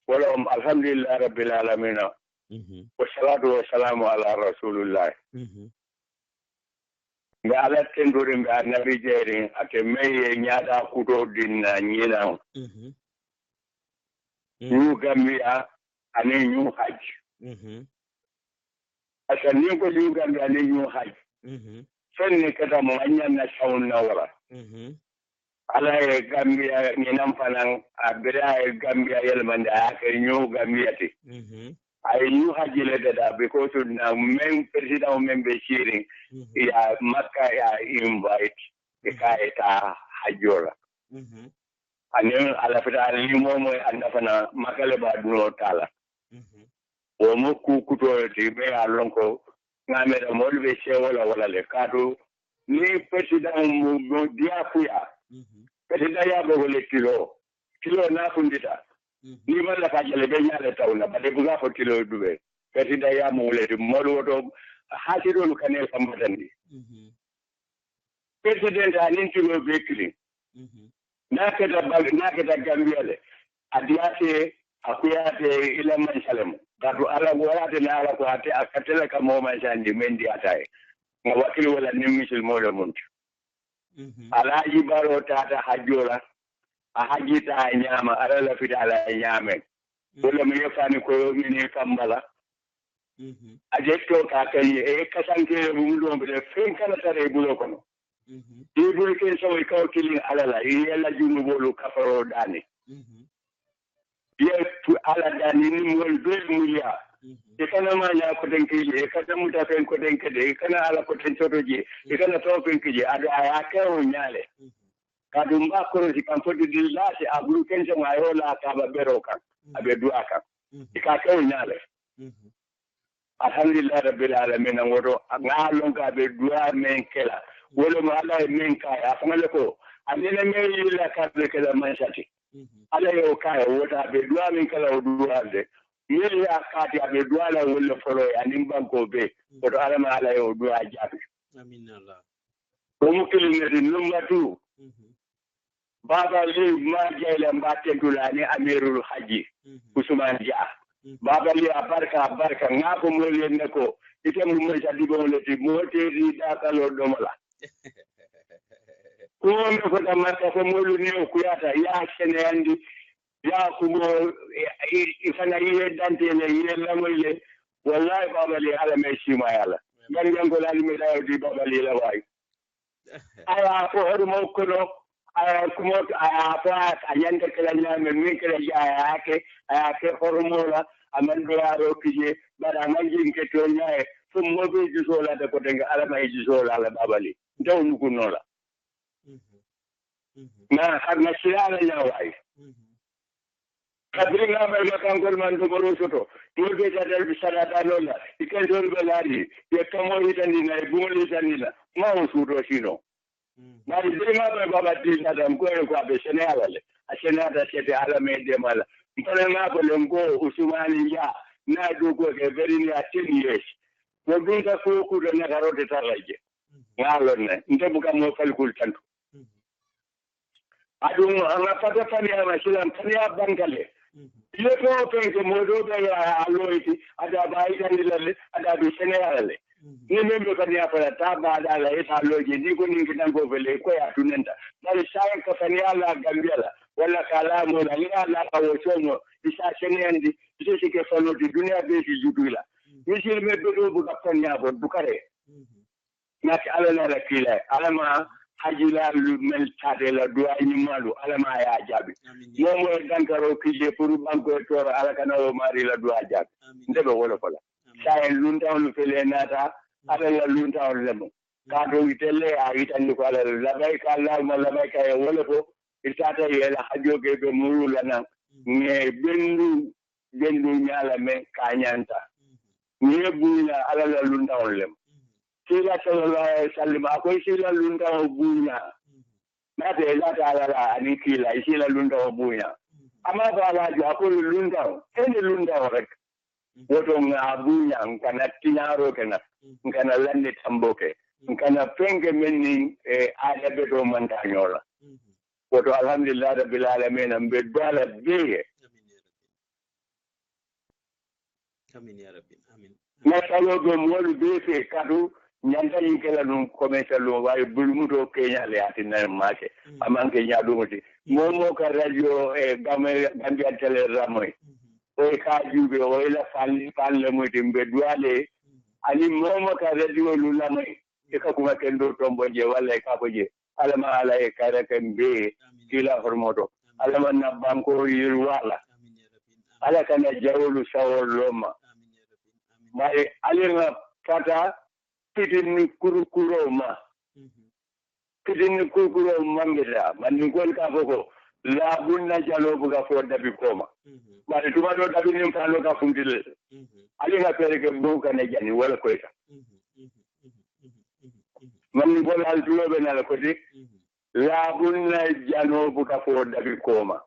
wala alhamdulillah rabbil alamin wa salatu wa salamu ala rasulillah nga ala tendore nga nabi jeri ate meye nyaada kudo dinna nyina ñu Gambia ane ñu haj asa ni ko ñu Gambia ane ñu haj fenne kata mo anyana sauna wala ala e Gambia ni nam fanan abira e Gambia yelmande ake ñu Gambia ti ay ñu hajile dada because na men president men be sharing ya Makka ya invite ka eta hajola ane ala fita ni momo anda fana makale ba duno tala o mo ku kuto ti be alonko ngame da molbe wala wala le kado ni president mo dia kuya president ya go le kilo na fundita ni wala ka jale be nyaale tawna ba de buga fo kilo dube president ya mo le modo woto hasiro lu kanel kambatandi president anin tilo be kili naketa Gambia le adiate akuyate ila mansalem kadu ala gorate na ala ko ate akatela ka mo mansandi mendi atae ngawakili wala nimisil mole muntu alaji baro tata hajola a hajita nyama ala la fita ala nyame wala mi yafani ko mini kambala ajetto ka kay e kasanke bu ndo be fen kala tare bulo kono ibul ke so ko kilin alala yella junu bolu kafaro dani ye tu ala dani ni mol be mulia e kana ma nya ko den ke e kana muta fen ko den ke de kana ala ko ten toto je e kana to fen ke je ado aya ke o nyale kadum ba ko si kan fodi di lati abulu ken so ayo la ka ba beroka abe duaka e ka ke o nyale alhamdulillah rabbil alamin ngodo ngalon ka be dua men kela wala ma ala men ka afangale ko anene me yila ka be kala mansati ala yo ka wota be dua men kala o dua de yeli ya ka ti be dua la wala folo anim banko be ko to ala ma ala yo dua jabi amin allah ko mu kilin ne numba tu baba li ma jela mbate dulani amirul haji usman dia baba li barka ngako mo len ko ite mo mo sa dibo le ti mo te ri da kalo do mala ko me ko da mata ko mo lu ni ko yata ya sene andi ya ko mo ifana yi dante ne yi la mo le wallahi baba li ala me shi ma yala gan gan ko la mi da di baba li la way aya ko hodo mo ko no kuma fa ayanda kala nyame mi kala ya ake hormola amando yaro kije bara mangi ke to nyae fum mo be ju sola de ko denga ala may ju sola la babali ndaw nu ko nola na har na sila ya wai kadri na ba kan ko man to boro soto to be jadal bi salata nola ikan do be lari ye kamo itani na bumuli itani na ma usudo sino na dinga ba baba dinga dam ko be senala le a senata sete ala me de mala mpana na ko lengo usumani ya na dogo ke very near 10 years ko dinga ko ku da na garote talaje ngalo ne ndebuka mo kalkul tantu adum anga pata tani ama silam tani abangale ile ko penke modo be aloiti ada bai kandilale ada bi senale ni membe kani apa ta ba da la ita loji ni ko ni kidan ko vele ko ya tunenda bali sai ka fani ala gambiala wala kalamu na ni ala ka wochomo isa senendi ise ke fano di dunia be si judula ni si me be do bu kapon ya bo bukare na ki ala na kila alama hajila lu mel tade la do ay malu alama ya jabi mo mo dankaro kije pour banko tor ala kana o mari la do jabi ndebe wala fala sai lunta lu fele nata ala la lunta lemo ka do itelle a itani ko ala la bay ka la ma la bay ka wala ko itata yela hajo ke be mulu lana nge bendu nyala me kanyanta nge buina ala la lunta lemo sila sallallahu alaihi wasallam akwai sila lunta buina na da la ta ala ani kila sila lunta buina amma ba la ja ko lunta ene lunta rek woto nga bunya kana tinaro kana lande tamboke kana penge menni ala bedo mantanyola woto alhamdulillah rabbil alamin ambe dala be amin ya rabbi amin na salo do molu be fe kadu nyanda yinkela dum kometa lo way bulmuto kenya le atina marché amanke nyaado moti momo ka radio gambia tele ramoy o ka jube o ila falle moti mbe duale ani momo ka radio lu lamoy e ka kuma kendo tombo je wala ka ko je alama ala e kare kembe kila hormoto alama na banko yirwala ala kana jawlu sawol loma mai alina kata kidin kurukuro ma kidin kurukuro mangida man gol ka foko la bunna jalo buga fo dabi koma mari tuma do dabi nim falo ka fundile ali na pere ke buka ne jani wala koita man gol al tulo be na ko dik la bunna jalo buga fo dabi koma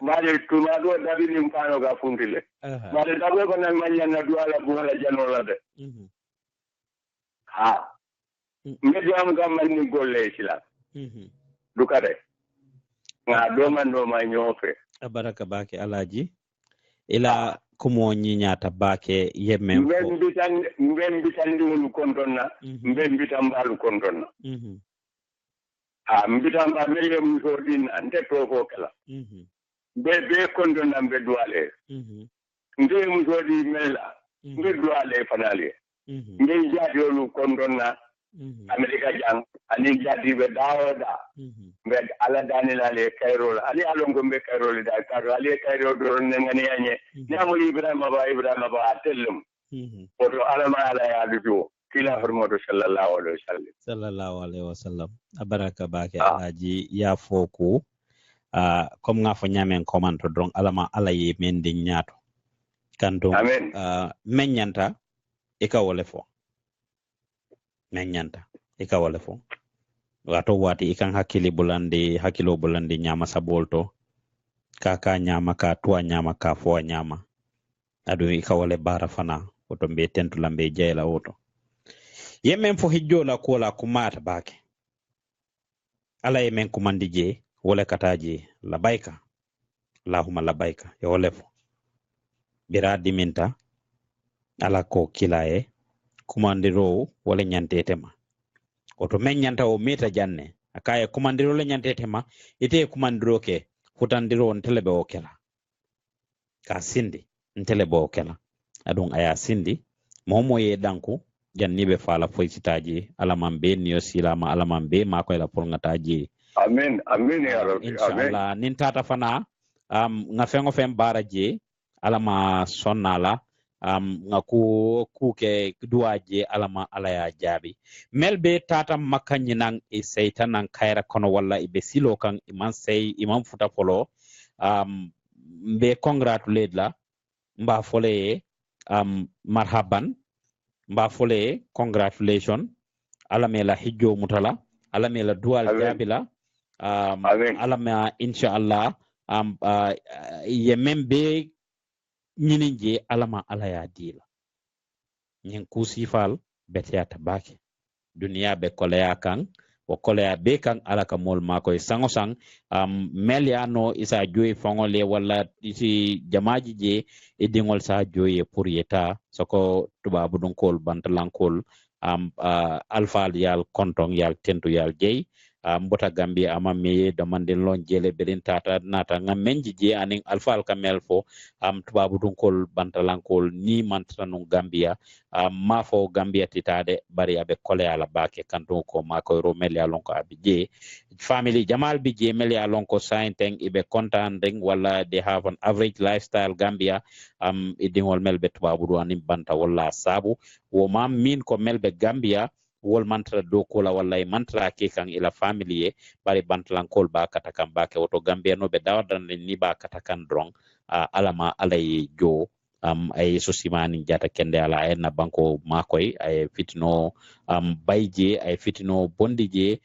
mari tuma do dabi nim falo ka fundile mari dabo ko nan manya na duala buala jano la de ha ngedi am gam man ni golle sila dukare nga do man do ma nyofe abaraka bake alaji ila kumo nyinyata bake yemme mben bitan dum kontonna mben bitan balu kontonna mbitan ba mele mu so din ante to ko kala be kontonna be duale nde mu so di mela be duale fanale nde jadi olu kondonna America jang ani jadi be dawoda be ala danila le kairol ali alongo be kairol da karo ali kairol do ngani anye namu ibrahima ba tellum oto ala ma ala ya dujo kila hormodo sallallahu alaihi wasallam abaraka bake alaji ya foku comme nga fo nyamen commento donc alama ala ye mendi nyato kanto menyanta ika wole fo menyanta ika wole fo wato wati ikan hakilo bulandi nyama sabolto kaka nyama ka tuwa nyama ka fo nyama adu ika wole bara fana oto mbe tentu lambe jeyla oto yemen fo hijjola kola kumata bake ala yemen kumandi je wole kataje labaika allahumma labaika ya wole fo biradi minta ala ko kilaye kumandiro wala nyantetema oto men nyanta o meta janne akaye kumandiro le nyantetema ite kumandiro ke futandiro on telebe o kela ka sindi ntelebe o kela adon aya sindi momo ye danku jannibe fala foy sitaji alamambe niyo silama alamambe mako ela por ngataji amin ya rabbi amin inshallah nin tata fana nga fengo fem baraje alama sonnala nga ku ke duwaje alama alaya jabi melbe tata makanyi nan e seytan nan kayra kono walla ibe silo kan iman futa polo mbe congratulate la mba fole marhaban mba fole congratulation alamela hijjo mutala alamela dual jabila alama inshallah yemembe nyininje alama alaya dila nyin kusifal betia tabake dunia be kolea kan o kolea be kan alaka mol mako sango sang meliano isa joy fongole wala isi jamaji je e dingol sa joye pour yeta soko tubabu dun kol bantalankol alfal yal kontong yal tentu yal jey mbota Gambia ama meye demande lon jele berin tata nata ngam menji je aning alfal kamel fo tubabu dun kol bantalankol ni mantanu Gambia mafo Gambia titade bari abe kole ala bake kanto ko mako romel ya lonko abije family jamal bije mel ya lonko sainteng ibe content ding wala they have an average lifestyle Gambia idingol melbe tubabu do anim banta wala sabu wo mam min ko melbe Gambia wol mantra do kola wallahi mantra ke kan ila family bari bantlankol ba katakan ba ke woto Gambia no be dawadan ni ba katakan drong alama alay jo ay sosimani jata kende ala en banko makoy ay fitino bayje ay fitino bondije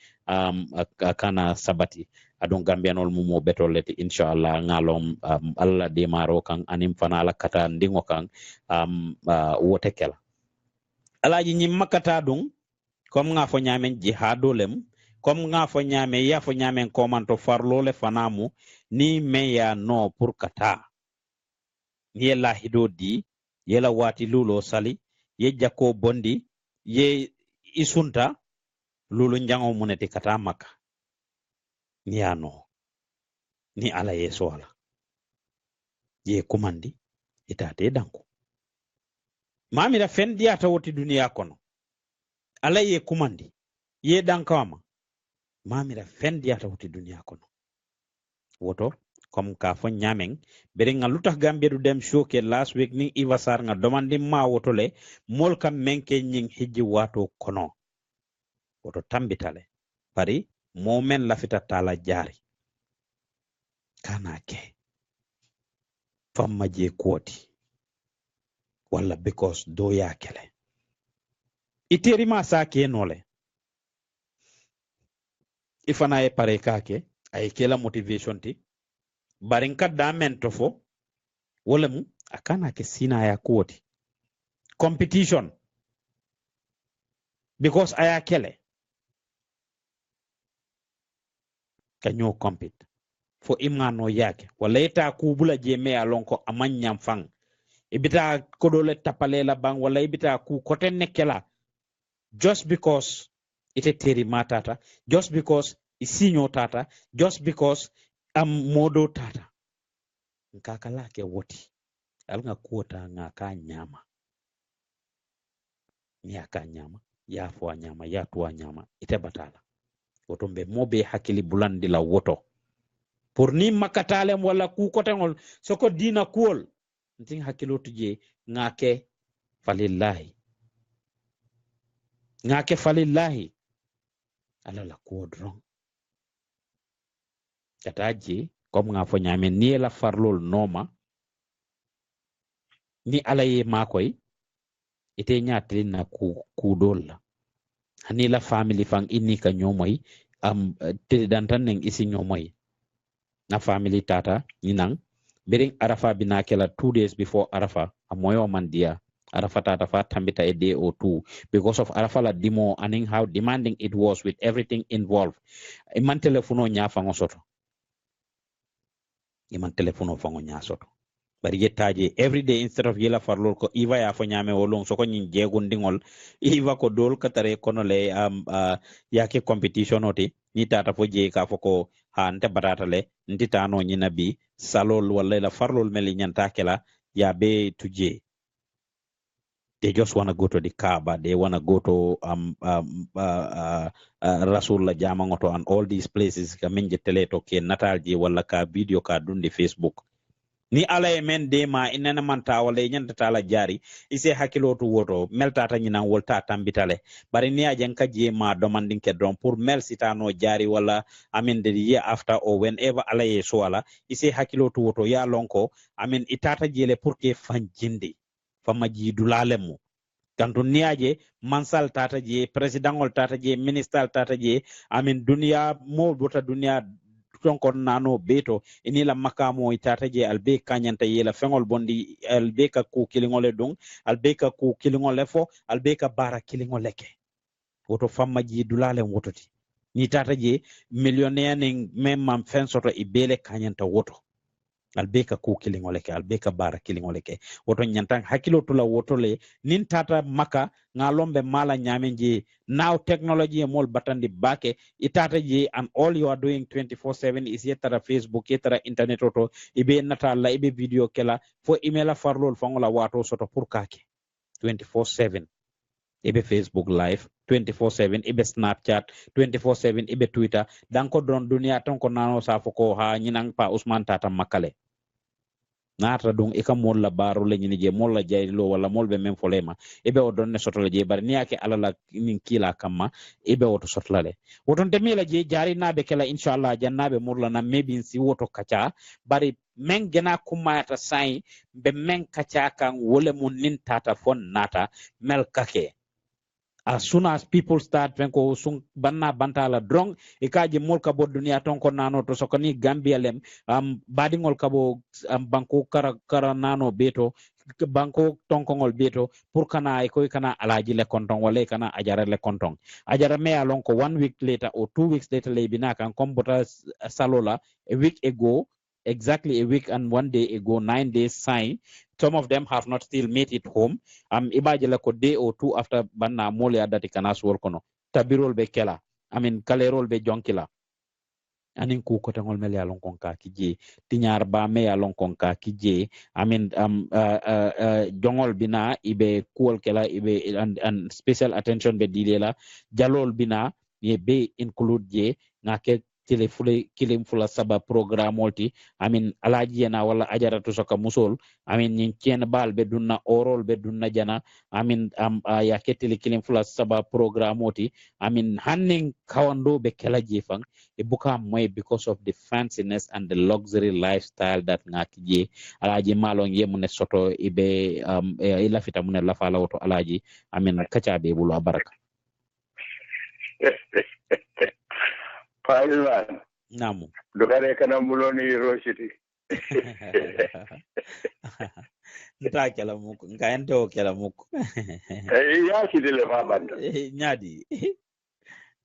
kana sabati adon Gambianol mumo betolete inshallah ngalom alla de maro kan anim fanala kata ndingo kan wotekel alaji nyim makata dum comme nga fo nyamen jihadolem comme nga fo nyame ya fo nyamen komanto farlole fanamu ni meya no pour kata ye la hidodi ye la wati lulo sali ye jako bondi ye isunta lulu njango muneti kata maka ni ano ni ala ye soala ye kumandi itate danko mami da fendi ata woti duniya kono ala ye kumandi ye dankama mami da fendi ata woti duniya kono woto comme ka fo nyamen bere nga lutax Gambia du dem show last week ni ivasar nga domandi ma wotole mol kam menke nying hiji wato kono woto tambitale pari momen lafita tala jari kana ke famma je koti wala because do yakele iteri ma sa ke nole ifana e pare kake ay kela motivation ti barin kadda men to fo wala mu akana ke sina ya koti competition because aya kele kanyo compete fo imano yake wala ita kubula jeme alonko amanyam fang ibita kodole tapale la bang wala ibita ku kote nekela just because ite teri matata just because isinyo tata just because modo tata nkakala ke woti alnga kuota ngaka nyama ni aka nyama ya fo nyama ya tuwa nyama ite batala woto mbe mobe hakili bulandi la woto pour ni makatale wala ku kotengol soko dina kuol nting hakilo tuje ngake falillahi ala la kuodron kataji comme nga fo nyame ni la farlol noma ni ala ye makoy ite nyatri na ku dolla hani la family fang inni ka nyomoy te dantan neng isi nyomoy na family tata ninang bering arafa binakela 2 days before arafa amoyo mandia arafa tata fa tambita a day or two because of arafa la dimo and how demanding it was with everything involved iman telefono nya fango soto bari yettaje every day instead of yela farlol ko iva ya fo nyame wolong soko nyin jegun dingol iva ko dol katare kono le yake competition oti ni tata fo je ka fo ko ha nte barata le ndita no nyina bi salol wala la farlol meli nyanta kala ya be tuje They just want to go to the Kaaba. They want to go to Rasulullah Jamangoto and all these places. Kaminje teleto ke natalji wala ka video ka dundi Facebook. Ni ala e men dema inena manta wala nyanta tala jari ise hakilotu woto meltata nyina wolta tambitale bari ni ajen ka jema domandin ke don pour mel sitano jari wala amin the year after or whenever ala e so wala ise hakilotu woto ya lonko amin itata jele pour ke fanjindi famaji dulalemu kanto niaje mansal tata je presidentol tata je minister tata je amin dunia mo bota dunia kon nano beto inila makamo itata je albe kanyanta yela fengol bondi albe ka ku kilingole dung albe ka ku kilingole fo albe ka bara kilingole ke woto famaji dulale wototi ni tata je millionaire ning memam fensoto ibele kanyanta woto albeka ku kilingole ke albeka bara kilingole ke woto nyantang hakilo tula woto le nin tata maka ngalombe mala nyamenji now technology e mol batandi bake itata je and all you are doing 24/7 is yetara Facebook yetara internet oto ibe natala ibe video kela fo emaila farlol fangola wato soto pour kake 24/7 ibe Facebook live 24/7 ibe Snapchat 24/7 ibe Twitter danko don dunia tonko nano safo ko ha nyinang pa Usman tata makale nata dum e kam molla baro le nyini je molla jaylo wala molbe men folema ebe o donne sotole je bari niake alala min kila kamma ebe o to sotlale woton demila je jari nabe kala inshallah jannabe murla na maybe si woto kacha bari men gena kumata sai be men kacha kan wole mun nin tata fon nata mel kake. As soon as people start venko sung banna bantala drong ikaje molka bo dunia ton ko nano to sokoni Gambia lem badingol kabo banko kara nano beto banko tonkongol beto pour kana ko kana alaji le konton wala kana ajara le konton ajara me alon ko 1 week later or 2 weeks later le bina kan kombota salola a week ago exactly a week and 1 day ago 9 days sign. Some of them have not still made it home. Imagine like a day or two after banna mole adati kanas workono. Tabirol be kela. Kalerol be jonkila. Anin ku ko tangol mel ya lonkon ka kije. Tinyar ba me ya lonkon ka kije. Jongol bina ibe kuol kela ibe and special attention be dilela. Jalol bina ye be include je ngake tele fule kilim fula saba program multi alaji na wala ajara to soka musol nyin kien bal be dunna orol be dunna jana ya ketele kilim fula saba program multi hanning kawando be kala jefang e buka moy because of the fanciness and the luxury lifestyle that ngaki alaji malon yemune soto ibe ila fita mun la fala woto alaji kacha be bulu baraka. Pailan. Namu. Dukare kana muloni Roshiti. Nta kala muku, nkaento kala muku. Ya kidele mabanda. Nyadi.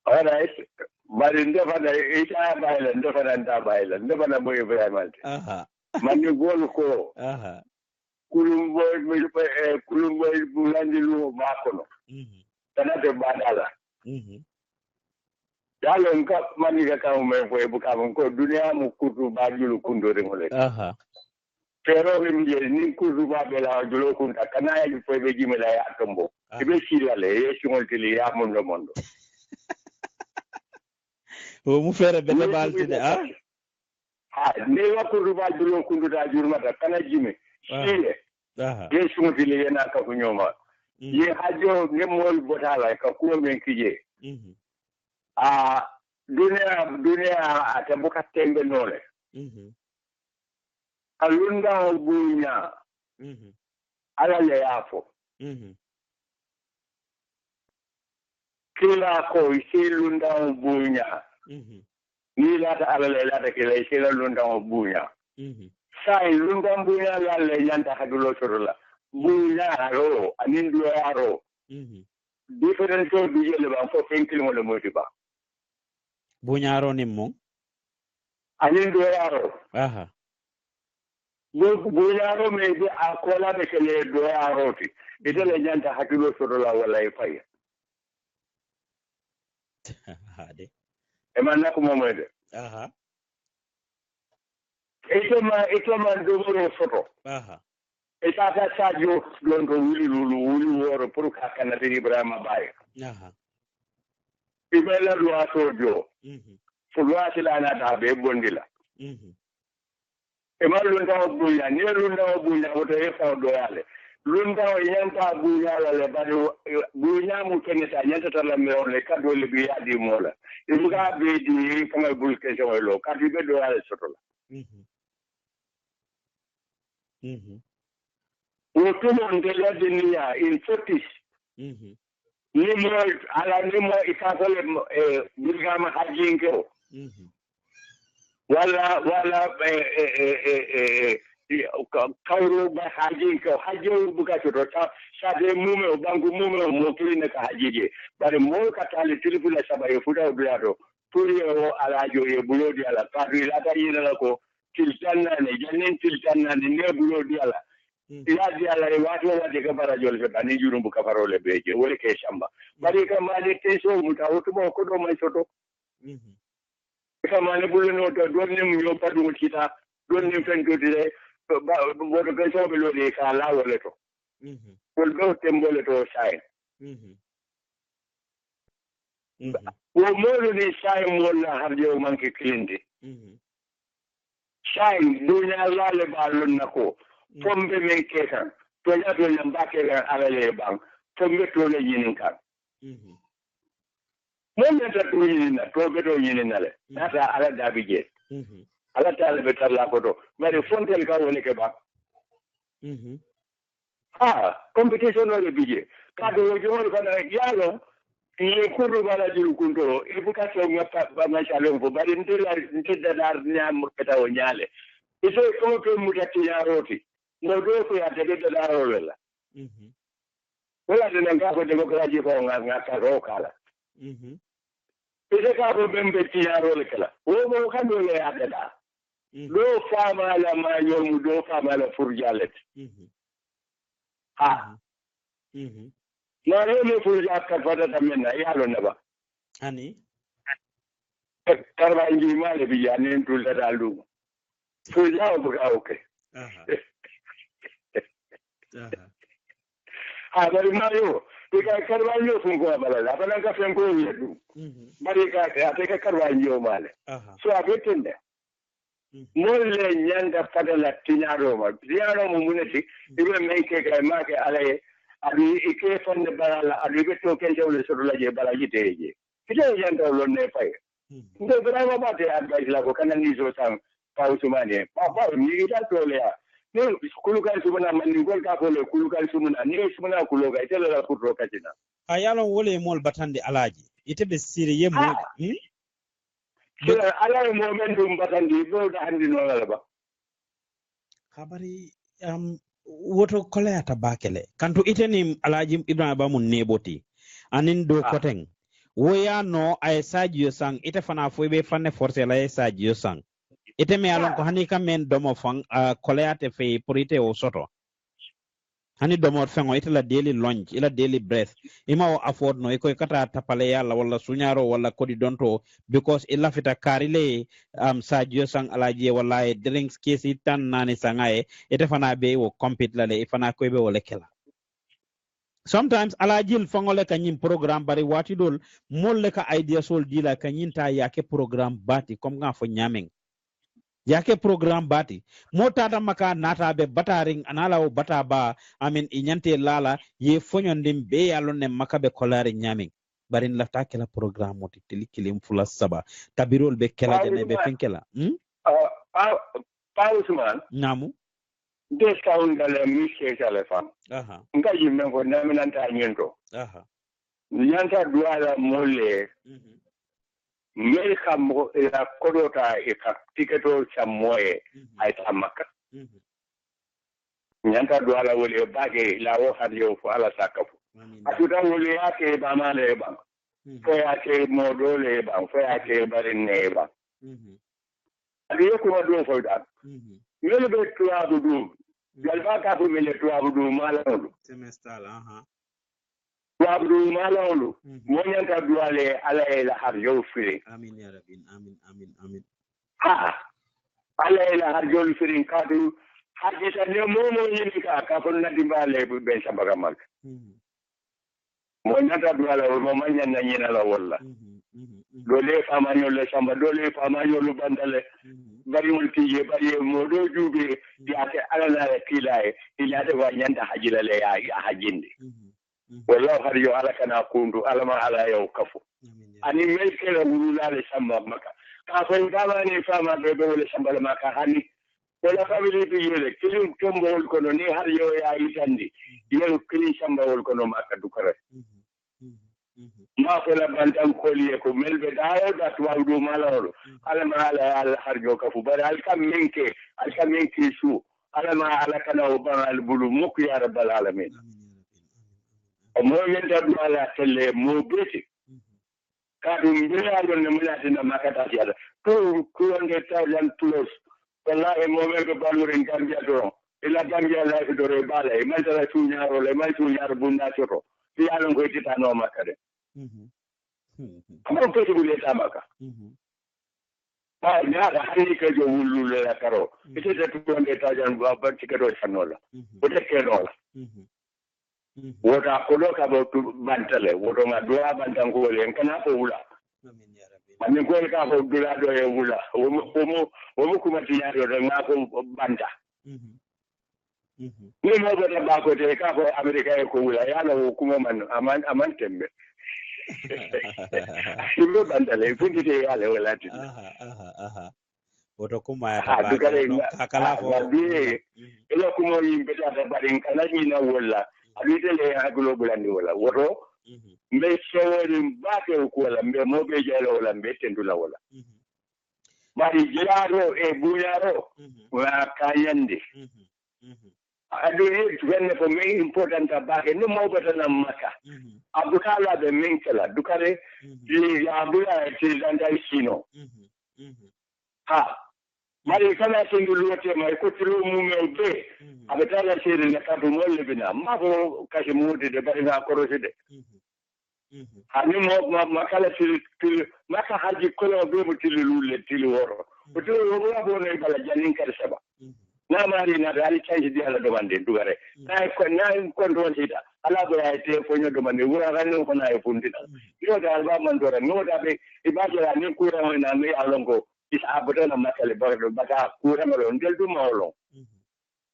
Alright. Bari ndefana ita baila ndefana nda baila ndefana boy Ibrahim. Aha. Mani gol ko. Aha. Kulumbo bulandi lu makono. Tanate badala. Yalo nka mani ka kawo men ko ebuka ko dunia mu kutu ba julu kundo re ngole. Aha. Pero nje ni kutu ba bela julu kunda kana ya fo be jimela ya tombo. Ibe sila le yesu ngol tili ya mondo mondo. O mu fere be balti de ah. Ne wa kutu ba julu kundu da jurma da kana jime. Sile. Aha. Yesu ngol tili yana ka kunyoma. Ye hajo ngemol botala ka ko men kije. Dunia atabuka tembe nole. Alunda bunya. Ala le yafo. Kila ko isi lunda bunya. Ni lata ala le lata kila isi lunda bunya. Sai lunda bunya la le yanta hadulo sorola. Bunya aro, anindu aro. Different to bije le ba fo fenkil mo le motiba. Bunyaro nimmo. Anindu aro. Aha. Bunyaro me di akola be kele do aro ti. Ite le yanta hadulo sorola wala ifaya. Hade. Emana ko momede. Aha. Ito ma do mo foto. Aha. e tata Sadio don ko wuli woro pour ka kana Ibrahima Baye aha ibela do asojo fo do asila na ta be bondila e ma lunda buya ni lunda buya woto e fa do yale lunda yanta buya la le bari buya mu keneta yanta tala me on le kado le biya di mola e buga be di kama bulke so lo kadi be do yale sotola wotumo ndela dunia in fotis ni mo ala ni mo ikafole birgama hajinko wala kawro ba hajinko hajo buka to ta sade mume bangu mume mo kline ka hajije bare mo ka tali tilifula saba e futa biado turi o ala jo e bulodi ala kadri la ta yina ko tiltanna ne jannen tiltanna ne bulodi ala ila di ala e wati ka bara jol fe bani jurumbu ka farole beje wole ke shamba bari ka mali teso muta wotumo ko do mai soto kama ne bulu no to don ne mu yo padu kita don ne fen to dire bo do ke so be lo de ka la wole to wol do tembole to sai wo mo ni sai mo la har yo manke klinde sai dunya la le balon nako pombe men ketan to ya to yamba ke arale bang pombe to le yinin kan mon ta to yinin to be to yinin ale nata ala dabije ala ta be tar la ko do mari fontel ka woni ke ba competition wala bije ka do yo jor ko na yalo ni kuru bala jiru kunto education ngapa ba ma shalom ko bari ndela dar nyam keta o nyale iso ko ko mutati ya roti no do ko ya de dar wala wala de nga ko demokrasi ko nga ka ro kala iso ka ko bembe ti ya ro kala o mo kan do le ya da do fama la ma yom do fama la furjalet na ne furja ka fada tamena yalo na ba ani karba inji male bi ya ne tul da dalu furja o buga oke bari mayo ka karba yo fun ko bala la bala ka fen ko yedu bari ka ka karba yo male so abetende molle nyanda fadala tinyaro ma tinyaro mo muneti ibe meke ka make alaye abi ike fonde barala abi beto ke jawle so la je bala jiteje kite yanda lo ne fay ndo brava bate advice la ko kanani so tan pausumane papa ni ida to le ne kulukan sumana man ni gol ka ko le kulukan sumana ni sumana kuloga itela la kutro katina ayalo wole mol batande alaji ite be sire yemo ala momentum batandi do da handi no la ba habari woto koleata bakele kanto iteni alaji Ibrahima ba mun neboti anin do koteng woya no ay sadio sang ite fana fo be fanne forcer la sadio sang ite me alon ko hani kam men domo fang koleate fe porite o soto hani domo fengo ite la daily lunch ila daily breath ima o afford no iko kata tapale yalla wala sunyaro wala kodi donto because ila fita karile sadio sang alaji wala drinks kesi tan nani sangae ite fana be o compete la le fana ko be wala kala sometimes alajil fangole kanyim program bari wati dol molle ka idea sol dila kanyinta yake program bati kom nga fo nyameng yake program bati motata maka nata be bataring anala o bata ba amin inyante lala ye fonyonim be yalone makabe kolari nyameng barin lafta kala program moti tilikilim fula saba tabirol be kala jane be finkela pa Usman namu discount dale mise telefon nga yimme ko naminanta nyento nyanta duala mole mel kam la kodota e ka tiketo chamoye ay tamaka nyanta duala wole bage la wo hadiyo fo ala sakafu atuta wole yake ba male ba fo yake modole ba fo yake barine ba aliyo ko do fo da mel be tuadu du yalba ka fo mel tuadu malawlu semestral wabdu malawlu mo nyanta duale ala ila har yow firi amin ya rabbi amin ala ila har yow firi kadu hakita ne momo yini ka ko na dimbale be sabaga mag mo nata dwala mo manya na nyina la walla dole fama nyole samba dole fama nyolu bandale bari wol tiye bari mo do jube yaate alala kilae ilate wa nyanda hajila le ya hajinde wallahi har yo ala kana kundu alama ala yo kafu ani melkela wululale samba maka ka ko dama ni fama be wol samba maka hani wala family bi yele kilin tombol kono ni har yo ya itandi yelo kilin samba wol kono maka dukara ma ko la bantam koliye ko melbe dayo da tuwawdu malawlo alama ala har yo kafu bar al kam minke su alama ala kana o banal bulu mukk ya rabbal alamin mo yenda dula tele mo beti kadum bilalo ne mulatina makata yalla to ko nge tawlan plus wallahi mo melbe baluren gambia do ila gambia la do re bala e man tara sunyaro le man sunyaro bunda toro yalla ngo titano makade ko to bule tamaka ba nyaada hani ka jo wulule la karo ite to nge tajan ba tikado sanola wote kedola wota ko loka bo bantale woto nga do bantango le kana ko wula mami ko ka ko dula do e wula wo kuma tinyaro do nga ko banta ni mo go da ba ko te ka ko america e ko wula yala wo kuma man aman tembe ibo bantale fundi te yala wala ti woto kuma ya kala fo ila kuma yimbe da barin kala ni na wala abite le agulo bulandi wala woto mbe sewori mbake ko wala mbe mobe jelo wala mbe tendula wala mari jaro e buyaro wa kayande adu e twenne ko me important abake no mo bata na maka abukala be minkela dukare li abula ti danda sino ha mari kana tendulu wote mai ko tilu mumbe abetala shere na kadu molle bina mabo kaje mudi de bari na koroside hani mo makala til maka haji kolo be mo tilulule tilworo buto wo abo ne bala janin kar saba na mari na dali change di ala domande dugare na ko ron hita ala go ay te ko nyodo mande wura ran ko na e fundita yo da alba man dora no da be ibaje la ni ko ran na me alongo is abotana makale bardo baka ko ran ron del du mawlo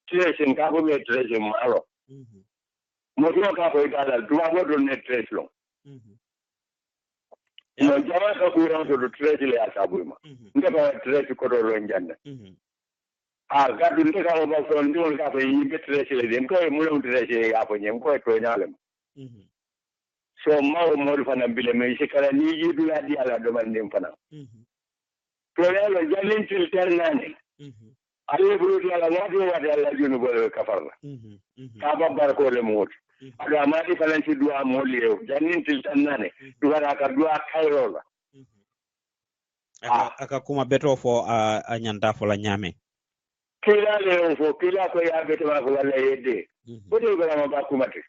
tresin ka ko me tresin malo mo do ka ko dala duwa go do ne tresin no jama ka ko ran do tresin le asabuma ndaba tresin ko do lo njanda ga dun ka ko ba so ndon ka ko yimbe tresin le dem ko mo lo tresin ya ko nyem ko to nyalem so mawo mo fana bile me sikala ni yidu la di ala do man dem fana to le jalin til ternani ale buru ala wadi wadi ala junu bolo kafarla kaba barko le mot aga amadi falanti duwa moliyo janin til tanane duwa ka duwa kairola aka kuma beto fo a nyanda fo la nyame kila le fo kila ko ya beto ma wala yede bodo ga ma ba kumate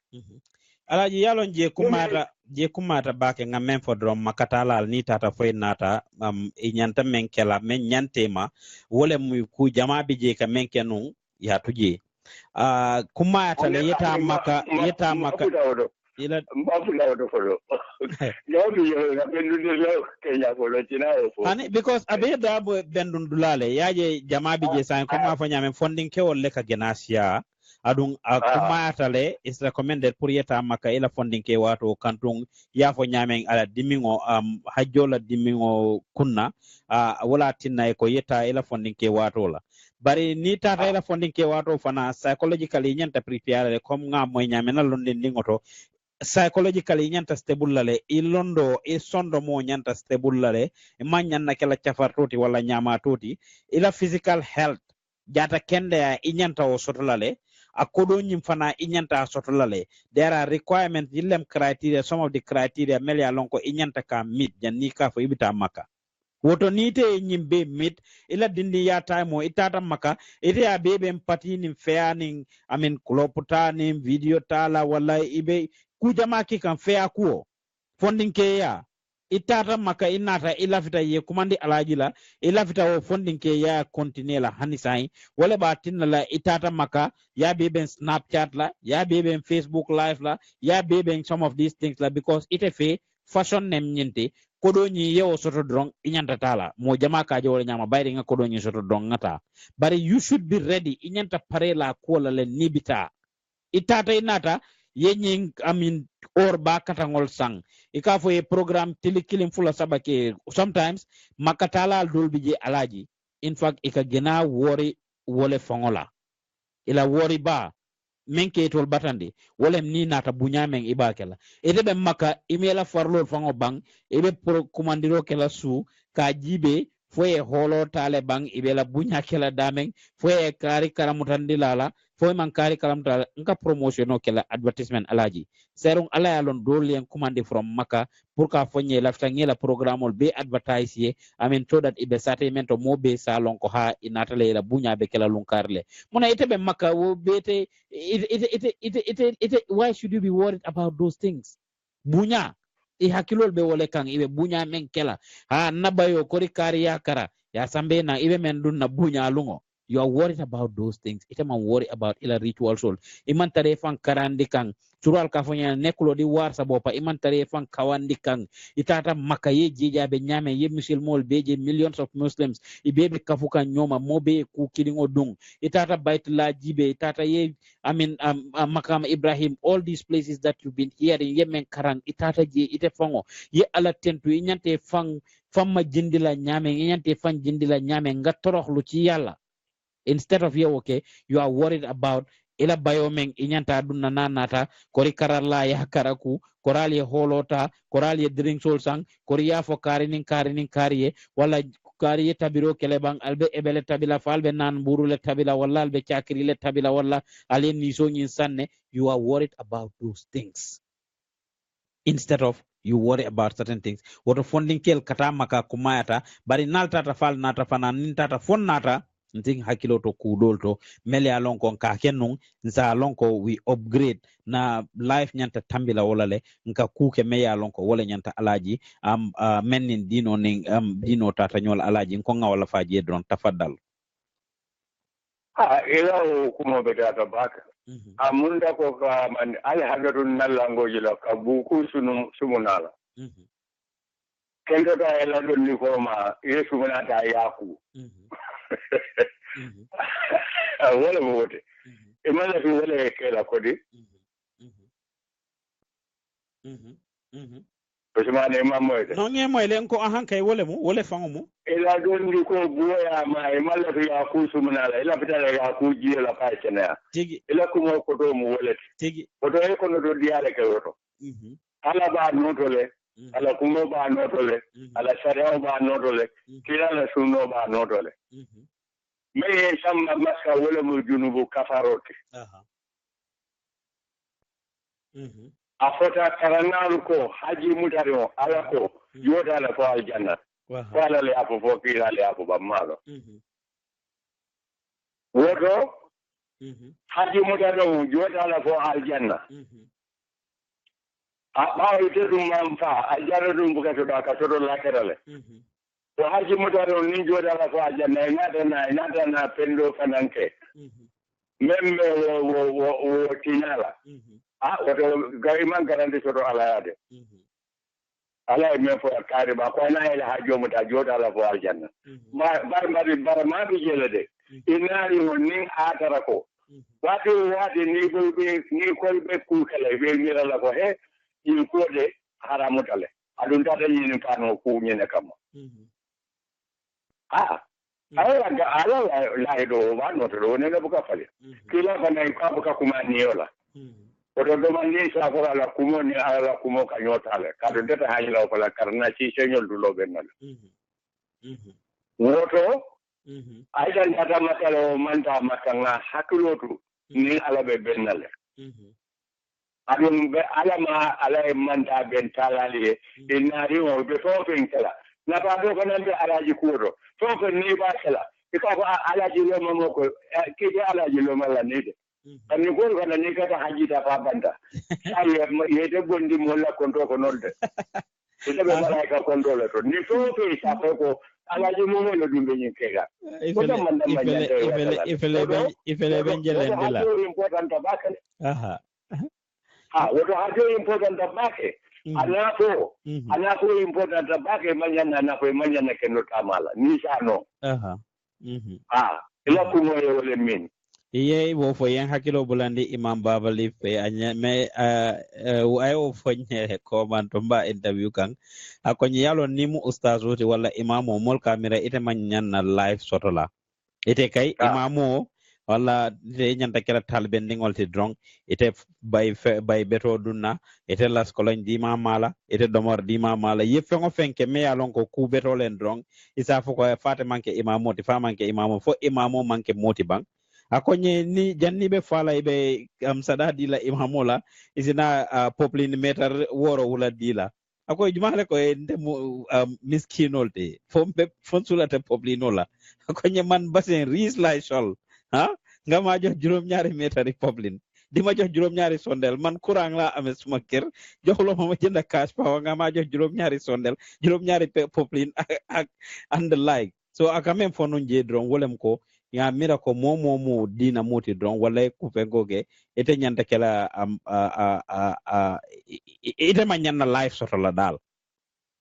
alaji yalon je kumata bake nga men fodrom makatala ni tata foy nata e nyanta men kela men nyantema wole mu ku jama bi je ka men kenu ya tuje kumata le yeta maka ila mbafula odo folo yo na bendu lo kenya folo tina fo hani because abeda bendun dulale yaje jama bi je san ko ma fa nyame funding ke wolle ka genasia adun kumata le is recommended pour yeta maka ila funding ke wato kantung ya fo nyamen ala dimingo hajjola dimingo kunna wala tinna ko yeta ila funding ke wato la bari ni tata ila funding ke wato fana psychologically nyanta prepare comme nga moy nyamena londe ndingoto psychologically nyanta stable lale ilondo e sondo mo nyanta stable lale man nyanna kala chafartoti wala nyama toti ila physical health jata kende ya inyanta o sotolale akodo nyim fana inyanta sotolale there are requirements yillem criteria some of the criteria melia lonko inyanta ka meet janni ka fo ibita maka woto nite nyimbe meet ila dindi ya time itata maka ite ya bebe mpati ni fair ni amen kloputa ni video tala wala ibe kujama ki kan fair kuo funding ke ya itata maka inata ilafita ye kumandi alaji la ilafita o funding ke ya continue la hanisai wala ba tinna la itata maka ya beben Snapchat la ya beben Facebook live la ya beben some of these things la because ite fe fashion nem nyinte kodo nyi yewo soto drong inyanta tala mo jama ka jawol nyama bayri nga kodo nyi soto drong ngata bari you should be ready inyanta pare la ko la le nibita itata inata yenyi amin or ba katangol sang ikafo ye program tilikilim fula sabake sometimes makatala dolbi je alaji in fact ikagena wori wole fongola ila wori ba menke tol batande wala ni nata bunyamen ibakela ede be maka imela farlol fango bang ebe pro commandiro kela su ka jibe foye holo tale bang ibela bunya kela dameng foye kari karamutandi lala foye man kari karamutala nka promotion kela advertisement alaji serong ala yalon dolien commande from maka pour ka fonye lafta ngela programol be advertise ye amen to that ibe sate mento mo be salon ko ha inatale la bunya be kela lunkarle mona itebe maka wo bete it why should you be worried about those things bunya I hakilol be wole kan ibe bunya men kela ha nabayo kori kariya kara ya sambe na ibe men dun na bunya lungo you are worried about those things ite man worry about ila ritual soul iman tare fan karandi kan tural ka fonya nekulo di war sa bopa iman tare fan kawandi kan itata makaye jija be nyame ye musulmol beje millions of muslims ibebe kafuka nyoma mobe ku kilingo dung itata baitla jibe itata ye makam Ibrahim all these places that you've been hearing yemen karang itata je ite fango ye ala tentu inyante fang famma jindila nyame inyante fan jindila nyame ngatoroxlu ci yalla instead of you okay you are worried about ila biomeng inyanta dunna nanata kori karalla ya karaku korali holota korali drink sol sang koriya fo karinin kariye wala kariye tabiro kelebang albe ebele tabila falbe nan burule tabila wala albe chakrile tabila wala ale niso nyin sanne you are worried about those things instead of you worry about certain things woto funding kel kata maka kumayata bari nalta ta fal nata fana nintata fon nata nting hakilo to kudol to mele alon kon ka kenun nsa alon ko we upgrade na life nyanta tambila wala le nka kuke me alon ko wala nyanta alaji menin dino ning dino tata nyol alaji ko nga wala faji don tafaddal ila kuma beta baka amunda ko ka man al hadarun nalango jila ka buku sumunala kendo ta ela don ni ko ma yesu munata yaku wala wote imana fi wala kela kodi Osimane mamoy no nge moyle ko ahan kay wala mu wala fango mu ila don ni ko buya ma imala fi yaku sumunala ila fitala yaku jila ka chena tigi ila kuma ko do mu wala tigi ko do e ko no do diale ke woto ala ba notole ala kuma ba notole ala sharia ba notole kila la sunno ba notole me samma maska wala mu junubu kafarote afota karanalu ko haji mutaro ala ko yoda la ko aljanna wala le apo fo kila le apo bamalo wodo haji mutaro yoda la ko aljanna ba ite dum mamfa aljanna dum bukato da ka to la kerale to haji mutaro ni yoda la ko aljanna inata na pendo kananke memme wo tinala wato gaiman garante soto ala yade ala me fo kare ba ko na ila hajo mu ta jota ala fo aljanna bar ma bi jele de inari woni atara ko wati ni ko be ku kala be mira la ko he in ko de haramu tale adun ta de ni kanu ku nyene kam ala la do wa no to ne buka fale kila kana ka buka kuma ni yola oto domandi sa ko ala kumo ni ala kumo ka nyotale ka do deta hajila ko la karna ci señol du lo benal woto ayda ndata matalo manta matanga hakulotu ni ala be benal adum be ala ma ala manta ben talali inari o be to kala na ba do kana be alaji kudo to ni ba kala ko alaji lo mamoko ke alaji lo mala ni de ani ko kana ni kata haji ta pa banda ay yete gondi mo la konto ko nolde ite be malaika control to ni to isa ko alaji mo le dumbe ni kega ifele benjelen dila important tabake aha woto hajo important tabake anapo important tabake manyana napo manyana keno tamala ni sano aha ila kumo wole min iye wo fo yen hakilo bulandi imam babali fe anya me ayo fo nye ko man to mba interview kan akonyi yalo nimu ustaz wote wala imamo mol kamera ite manyan na live sotola ite kai imamo wala ite nyanta kala talben ndingol ti drong ite bay beto dunna ite las koloñ dima mala ite domor dima mala yefengo fenke me yalon ko ku beto len drong isa fo ko fate manke imamo ti fa manke imamo fo imamo manke moti bang akonye ni jannibe fala ibe sada dila imamola isina poplin meter woro wula dila akoy jumale ko ndemu miskinol te fombe fonsula te poplinola akonye man basen ris lay sol ha ngama jox juroom ñaari meter poplin dima jox juroom ñaari sondel man courant la amé suma kër joxlo ma jënd cash power ngama jox juroom ñaari sondel juroom ñaari poplin ak and the like so akamem fonu je dron wolem ko ya mira ko momo dina moti don wala ku pengoge ete nyanta kala ite manyanna life soto la dal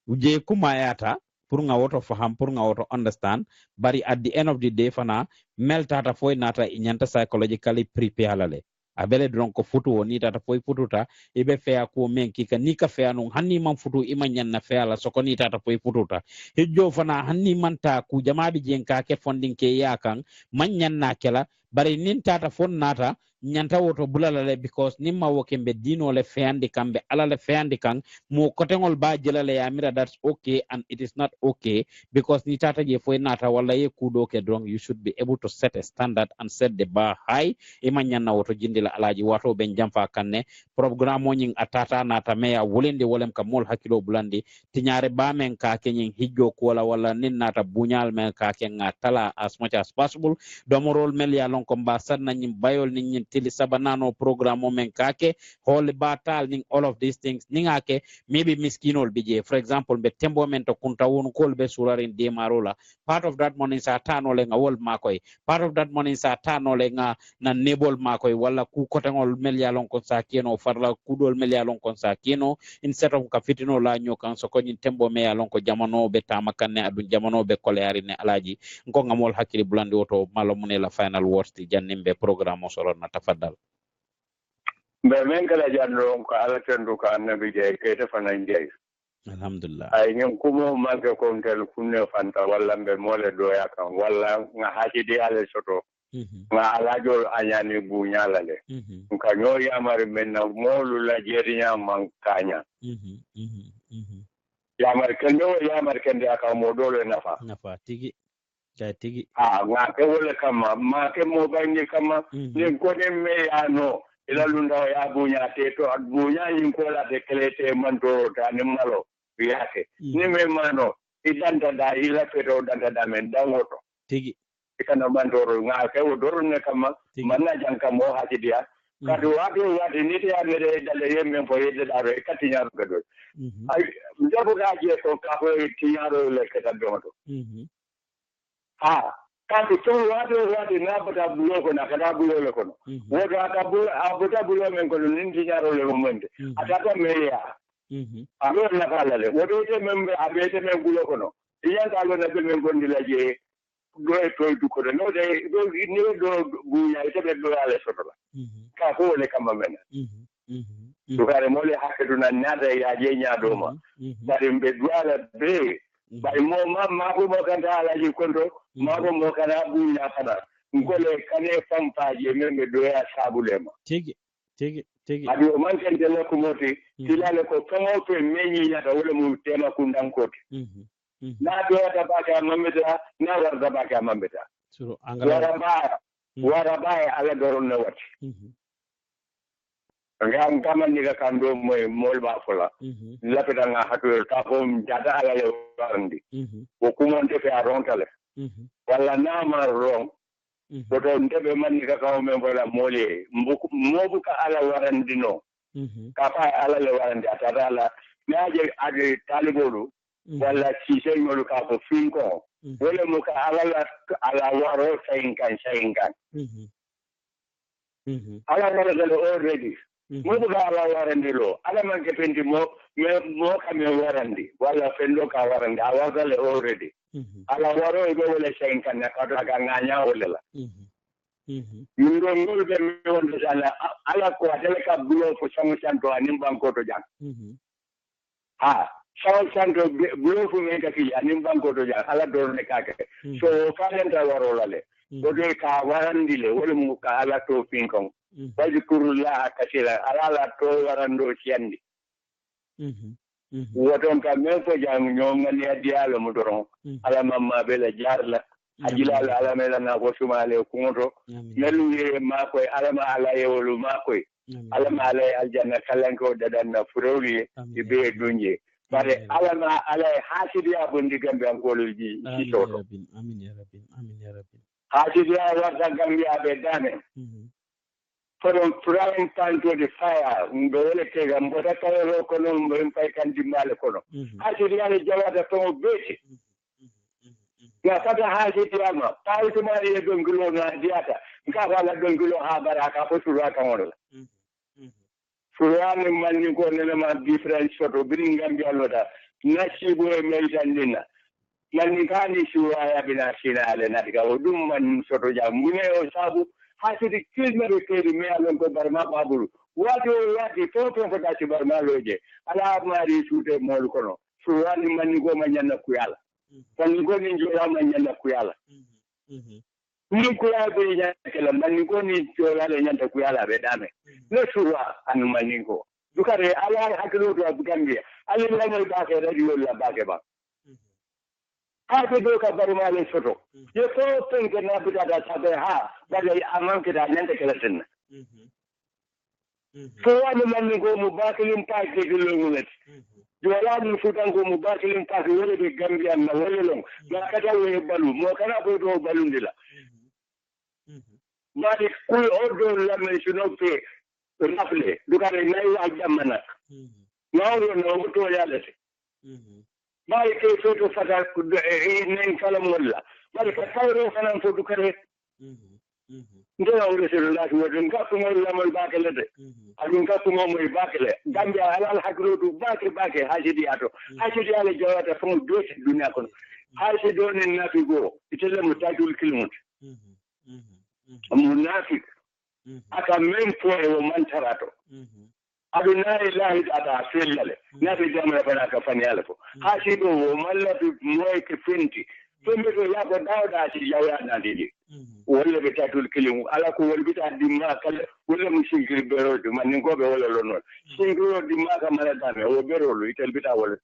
uje kuma yata pour nga woto faham pour nga woto understand bari at the end of the day fana meltata foy nata nyanta psychologically prepare lale abele dron ko futu woni tata foy fututa ibe feya ko men kika nika feya non hanni man futu imanyan na feya la sokoni tata foy fututa hejjo fana hanni man ta ku jamaabi jenka ke fondin ke yakan manyan na kela bari nin tata fon nata nyanta woto bulala le because nimma wo kembe dino le feandi kambe ala le feandi kan mo kotengol ba jelale ya mira that's okay and it is not okay because ni tata je foy nata wala ye kudo ke drong you should be able to set a standard and set the bar high imanyan na woto jindila alaji wato ben jamfa kanne programme nyin atata nata meya wolende wolem ka mol hakilo bulandi tinyare ba men ka kenyin hijjo ko wala nin nata bunyal men ka ken tala as much as possible domorol mel ya lon ko ba sadna nyim bayol nin tili sabanano programme men kake hol batal ning all of these things ningake maybe miskinol bije for example be tembo men to kunta won kol be surarin de marola part of that money sa tano le nga wol makoy part of that money sa tano le nga na nebol makoy wala ku kotangol mel ya lon ko sa keno farla kudol mel ya lon ko sa keno instead of ka fitino la nyokan so ko nyin tembo me ya lon ko jamano be tamakanne adun jamano be koleari ne alaji ngo ngamol hakili bulandi woto malomune la final words ti jannimbe programme so ron tafadal be men kala janno ko ala tendu ka annabi je ke te fana ndey alhamdulillah ay ñom kumo manke ko tel kunne fanta walla be mole do yakan walla nga haji de ale soto nga alajo anyani bu nyalale ka ñoo yamar men na molu la jerinya man kanya yamar kende aka mo dole nafa tigi tigi nga ke wole kama ma ke mo bangi kama ni ko ne me ano ila lunda ya bunya teto bunya yin ko la de kelete manto ta ni malo yake ni me mano idanda da ila peto danda da men dangoto tigi ikana mandoro nga ke wodoro ne kama manna janka mo haji dia kadu wadi ni te amere dale yemme fo yede daro kati nyaro gado ay njabo gaje ko ka ko tinyaro le kata doto kanto to wadi na bata bulo ko na kada bulo le kono wodo abota bulo men ko ninti nyaro le momende atata meya alo na kala le wodo te membe abete men bulo kono iya kalo na men gondi laje do to du ko no de do ni do buya ite be do ale sotola ka ko le kama mena to kare mole hakedu na nada ya je nyado ma bari mbe duala be bay mo ma ko mo kan ala ji kondo ma ko mo kana buya kana ngole kane fampaje membe do ya sabulema tigi abi o man kan tele ko moti tilale ko kamo to menyi ya da wala mu tema kundan kote na do ta baka mameta na warda baka mameta suro angala waraba ala doron na wati ngam kama ni ka ndo mol ba fola la peta nga hatu ta ko jada ala le warandi ko kumonte fe arontale wala na ma ron ko to ndebe man ni ka men wala mole mobu ka ala warandi no ka fa ala le warandi atara ala naaje ade talibolu wala sisel molu ka ko finko wala mo ka ala waro sainkan ala waro dalo already mo ba ala warandi lo ala man ke pendi mo ka me warandi wala fendo ka warandi ala dalo already ala waro e wala sainkan na ka ga nganya wala Miro ngol be on ala ko adele ka bulo fo santo anim banko to jang santo bulo fo me ka ki anim banko to jang ala do ne ka ke so falenta waro lale do de ka warandi le wala mu ka ala to pinkon baji kurula kasila ala to warando ciandi woton ka me fo jang nyom ngani adialo mu doron ala mamma bela jarla ajila ala mela na ko sumale kunto melu ye makoy alama ala yewolu makoy alama ala aljanna kalanko dadanna furewli be dunje bare alama ala hasidiya bondi gambe angol ji sito amin ya rabbi hasidiya warta gambia be dane from frying pan to the fire ngole tega mbota kawelo kono mbay kan dimale kono hasidiya le jawata to beti ya kata haji tiama tawi tumari e dongulo na diata ngaba la dongulo ha baraka ko surwa kangola surwa ni manni ko ne ma different soto birin gambi alota nasibo e meitandina manni kani surwa ya bina sina ale na diga dum man soto ja mune o sabu hasidi kilmero kedi me alon ko barma babulu wati to ko dati barma loje ala mari sute mol kono surwa ni manni ko manyanna kuyala kan ko ni jora ma nyalla kuyala ni kuyala be nya kala man ko ni jora le nyanta kuyala be dame ne suwa an man ko dukare ala hakilo do gambia ali la ngal ba ke radio la ba ke ba do ka bari ma le soto ye ko penke na bi da sabe ha ba le amman ke da nyanta kala tin so wani man ko mu ba ke lim pa ke lo ngulet wala ni futan ko mu bakilin ta wala be gambia na wala long ya kata we balu mo kana ko do balu ndila mari ku ordo la me suno pe rafle dukare nay ak jamana nawro no to yalla te mari ke soto fata ku nen kala molla mari ka tawro fanan to dukare ndona wala se la ko den ka ko la mal bakele de adun ka ko moy bakele gambia alal hakro du bake hajidi ato hajidi ala jawata fon dosi dunya kono hajidi don nafi go itele mutajul kilmut munafik aka men ko e man tarato adun la ilaha illa sellale nafi jamra bana ka fani alfo hajidi o mallafi moy ke fenti tombe to yako dawda ci yawya na didi wala be tatul kilimu ala ko wal bita dimma kala wala mu singir bero de man ko be wala lonon singiro dimma ka mala dame o bero lo itel bita wala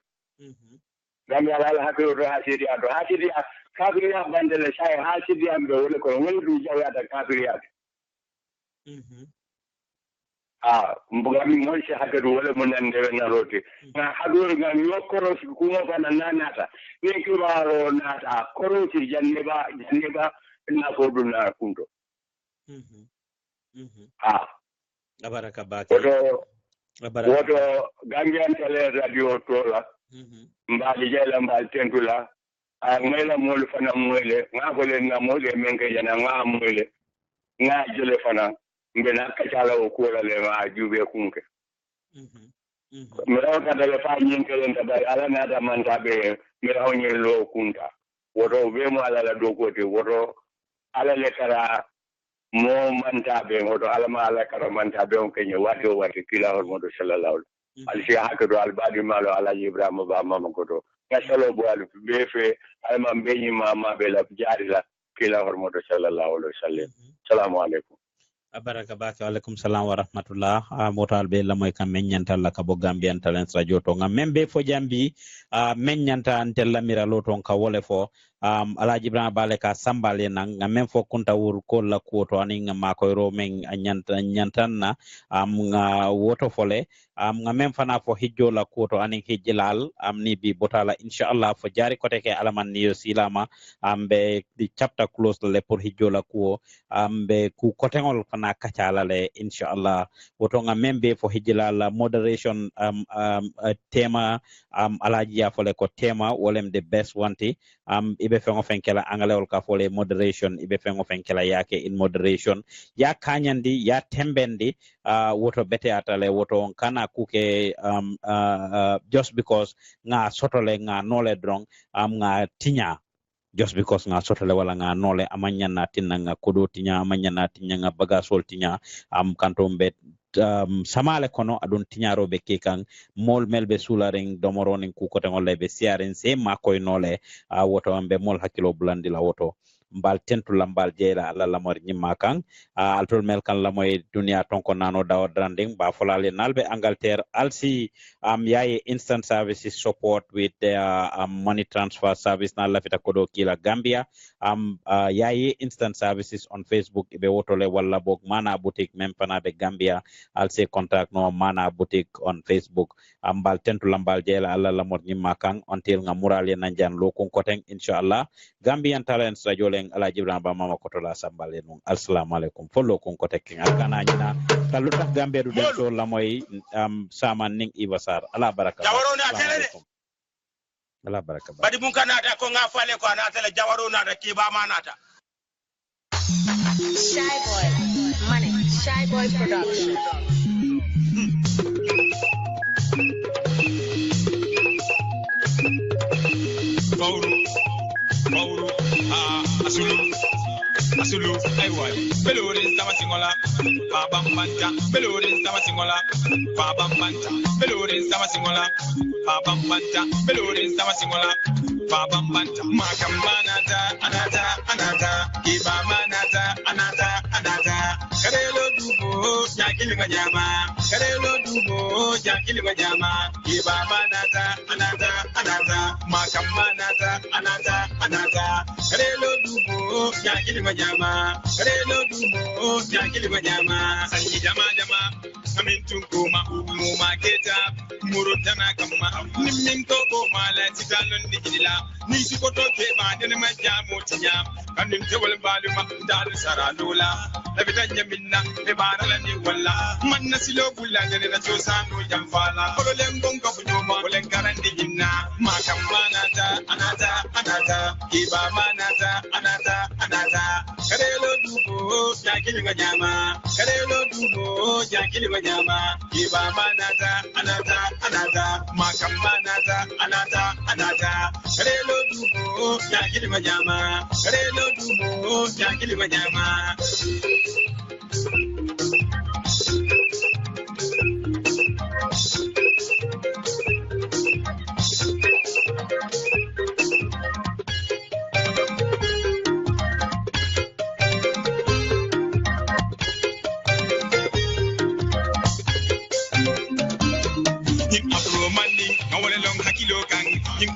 dami ala hakiro do hasidi ado hasidi kabiri ya bandele shay hasidi ambe wala ko wala du yawya da kabiri ya mbuga mi mo shi hakiro wala mun nan de na rote na hadoro ga mi okoro su kuma bana nanata ni kibaro nata koro ci janneba na ko duna kunto abaraka baki woto gambian tele radio tola mbali jela mbal tentula ngela mol fana mwele ngakole na mole menke jana nga mwele nga jele fana mbena kachala okola le ma jube kunke mera ka dale fa nyenke len da ala na da man tabe mera onye lo kunta woto be mo ala la dokote woto ala le kara mo man tabe woto ala ma ala kara man tabe on kenye wati kila hor mo sallallahu alaihi al hakado al badi malo ala ibrahim ba mama koto kasalo bo al befe al mam beñi mama be la jari la kila hor mo sallallahu alaihi wasallam assalamu alaikum abaraka baki alaikum salam wa rahmatullah motal be la moy kam menyanta la ka bo Gambian Talents radio to ngam membe fo jambi menyanta antella mira lo ton ka wole fo Alaji Ibrahima Bale ka sambale nang ngamen fo kunta wur ko la kuoto ani ngama ko ro men nyantanna nga woto fole ngamen fana fo hijjo la kuoto ani hijjilal ni bi botala inshallah fo jari kote ke alaman niyo silama be di chapter close le pour hijjo la kuo be ku kotengol fana kacala le inshallah woto ngamen be fo hijjilal moderation tema alaji ya fole ko tema wolem the best wanti ibe fengo fenkela angalewol ka fole moderation ibe fengo fenkela yake in moderation ya kanyandi ya tembendi woto bete atale woto kana kuke just because nga sotole nga nole drong nga tinya just because nga sotole wala nga nole amanyana tinna nga kodo tinya amanyana tinya nga bagasol tinya kantombe samale kono adon tinyaro be kekan mol melbe sularen domoronin ku kote ngolle be siaren se makoy nole woto ambe mol hakilo blandi la woto mbal tentu lambal jeela alla lamor nyimma kan altol mel kan lamoy dunia tonko nano daw dranding ba folale nalbe Angleterre alsi yaye instant services support with money transfer service na lafita kodo kila Gambia yaye instant services on Facebook ibe wotole walla bok mana boutique même pana be Gambia alsi contact no mana boutique on Facebook mbal tentu lambal jeela alla lamor nyimma kan until nga murale nanjan lokon koteng inshallah Gambian Talents radio Alaji Ibrahima mama kotola sambale nun assalamu alaikum follow kon ko tekki akana nyina taluta gambe du den so la moy saman ning ibasar ala baraka jawaro na tele ala baraka badi mun kana da ko nga fale ko na tele jawaro na da ki ba manata Shy Boy Money Shy Boy Production Mauro, Asulu, aiwai, Belorin sama singola, Babam Banta, Belorin sama singola, Babam Banta, Belorin sama singola, Babam Banta, Belorin sama singola, Babam Banta, Makam Anata, Kiba Anata, Karelo Dubo, Jakili Majama, Kiba Anata, Makam Anata, Karelo Dubo, Jakili Majama, Sanyi Jama, Amin Tunkuma, Muma Keta, Murutana Kama, Nimin Togo Mala, Titalon Nigila, Nisikoto Keba, Denemaja Motinya, and in Tewel Baluma, Dal Saralula, Evitanya Minna, Ebara and Walla, Manasilo Bula, and Josano Yamfala, Olembong Kapuma, Olengarandina, Makamanata, Anata, Kiba Anata, Karelo Dubo, Jakili Majama, Kiba Anata, Makamanata, Anata, Karelo Dubo, Jakili Majama.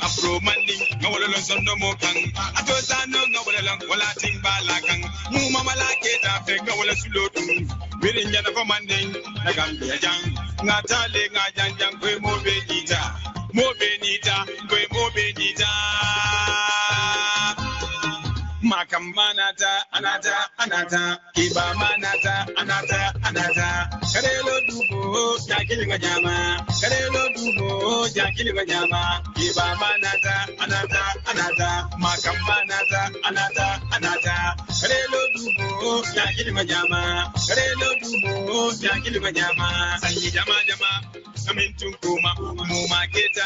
Afro manding, ngawala long sondo mo kang. Ato tano ngawala long wala ting balakang. Mu mama la keta fe ngawala sulotun. Birin jana ko manding, nagambia jang. Ngatale ngajang kwe mo benita, kwe mo benita. Makamanata, anata, kiba manata, anata. Karelo dubo, jakili majama. Karelo dubo, jakili majama. Kiba manata, anata. Makamanata, anata. Karelo dubo, jakili majama. Karelo dubo, jakili majama. Sanyi jama. Amin tunkuma, muma keta,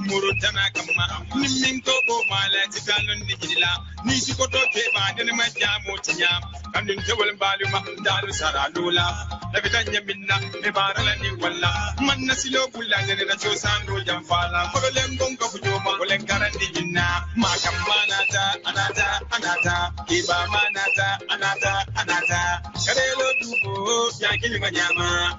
murutana kama. Nimin togo mala, titalon nigila. Nisikoto keba, denemaja motinya. Kandun tewel baluma, dalu saralula. Evitanya minna, ebara la ni walla. Manasilo bula, nene chosando jamfala. Olembong kapujoma, olengarandi jinna. Makamanata, anata. Kiba manata, anata. Karelo dubo, jakili majama.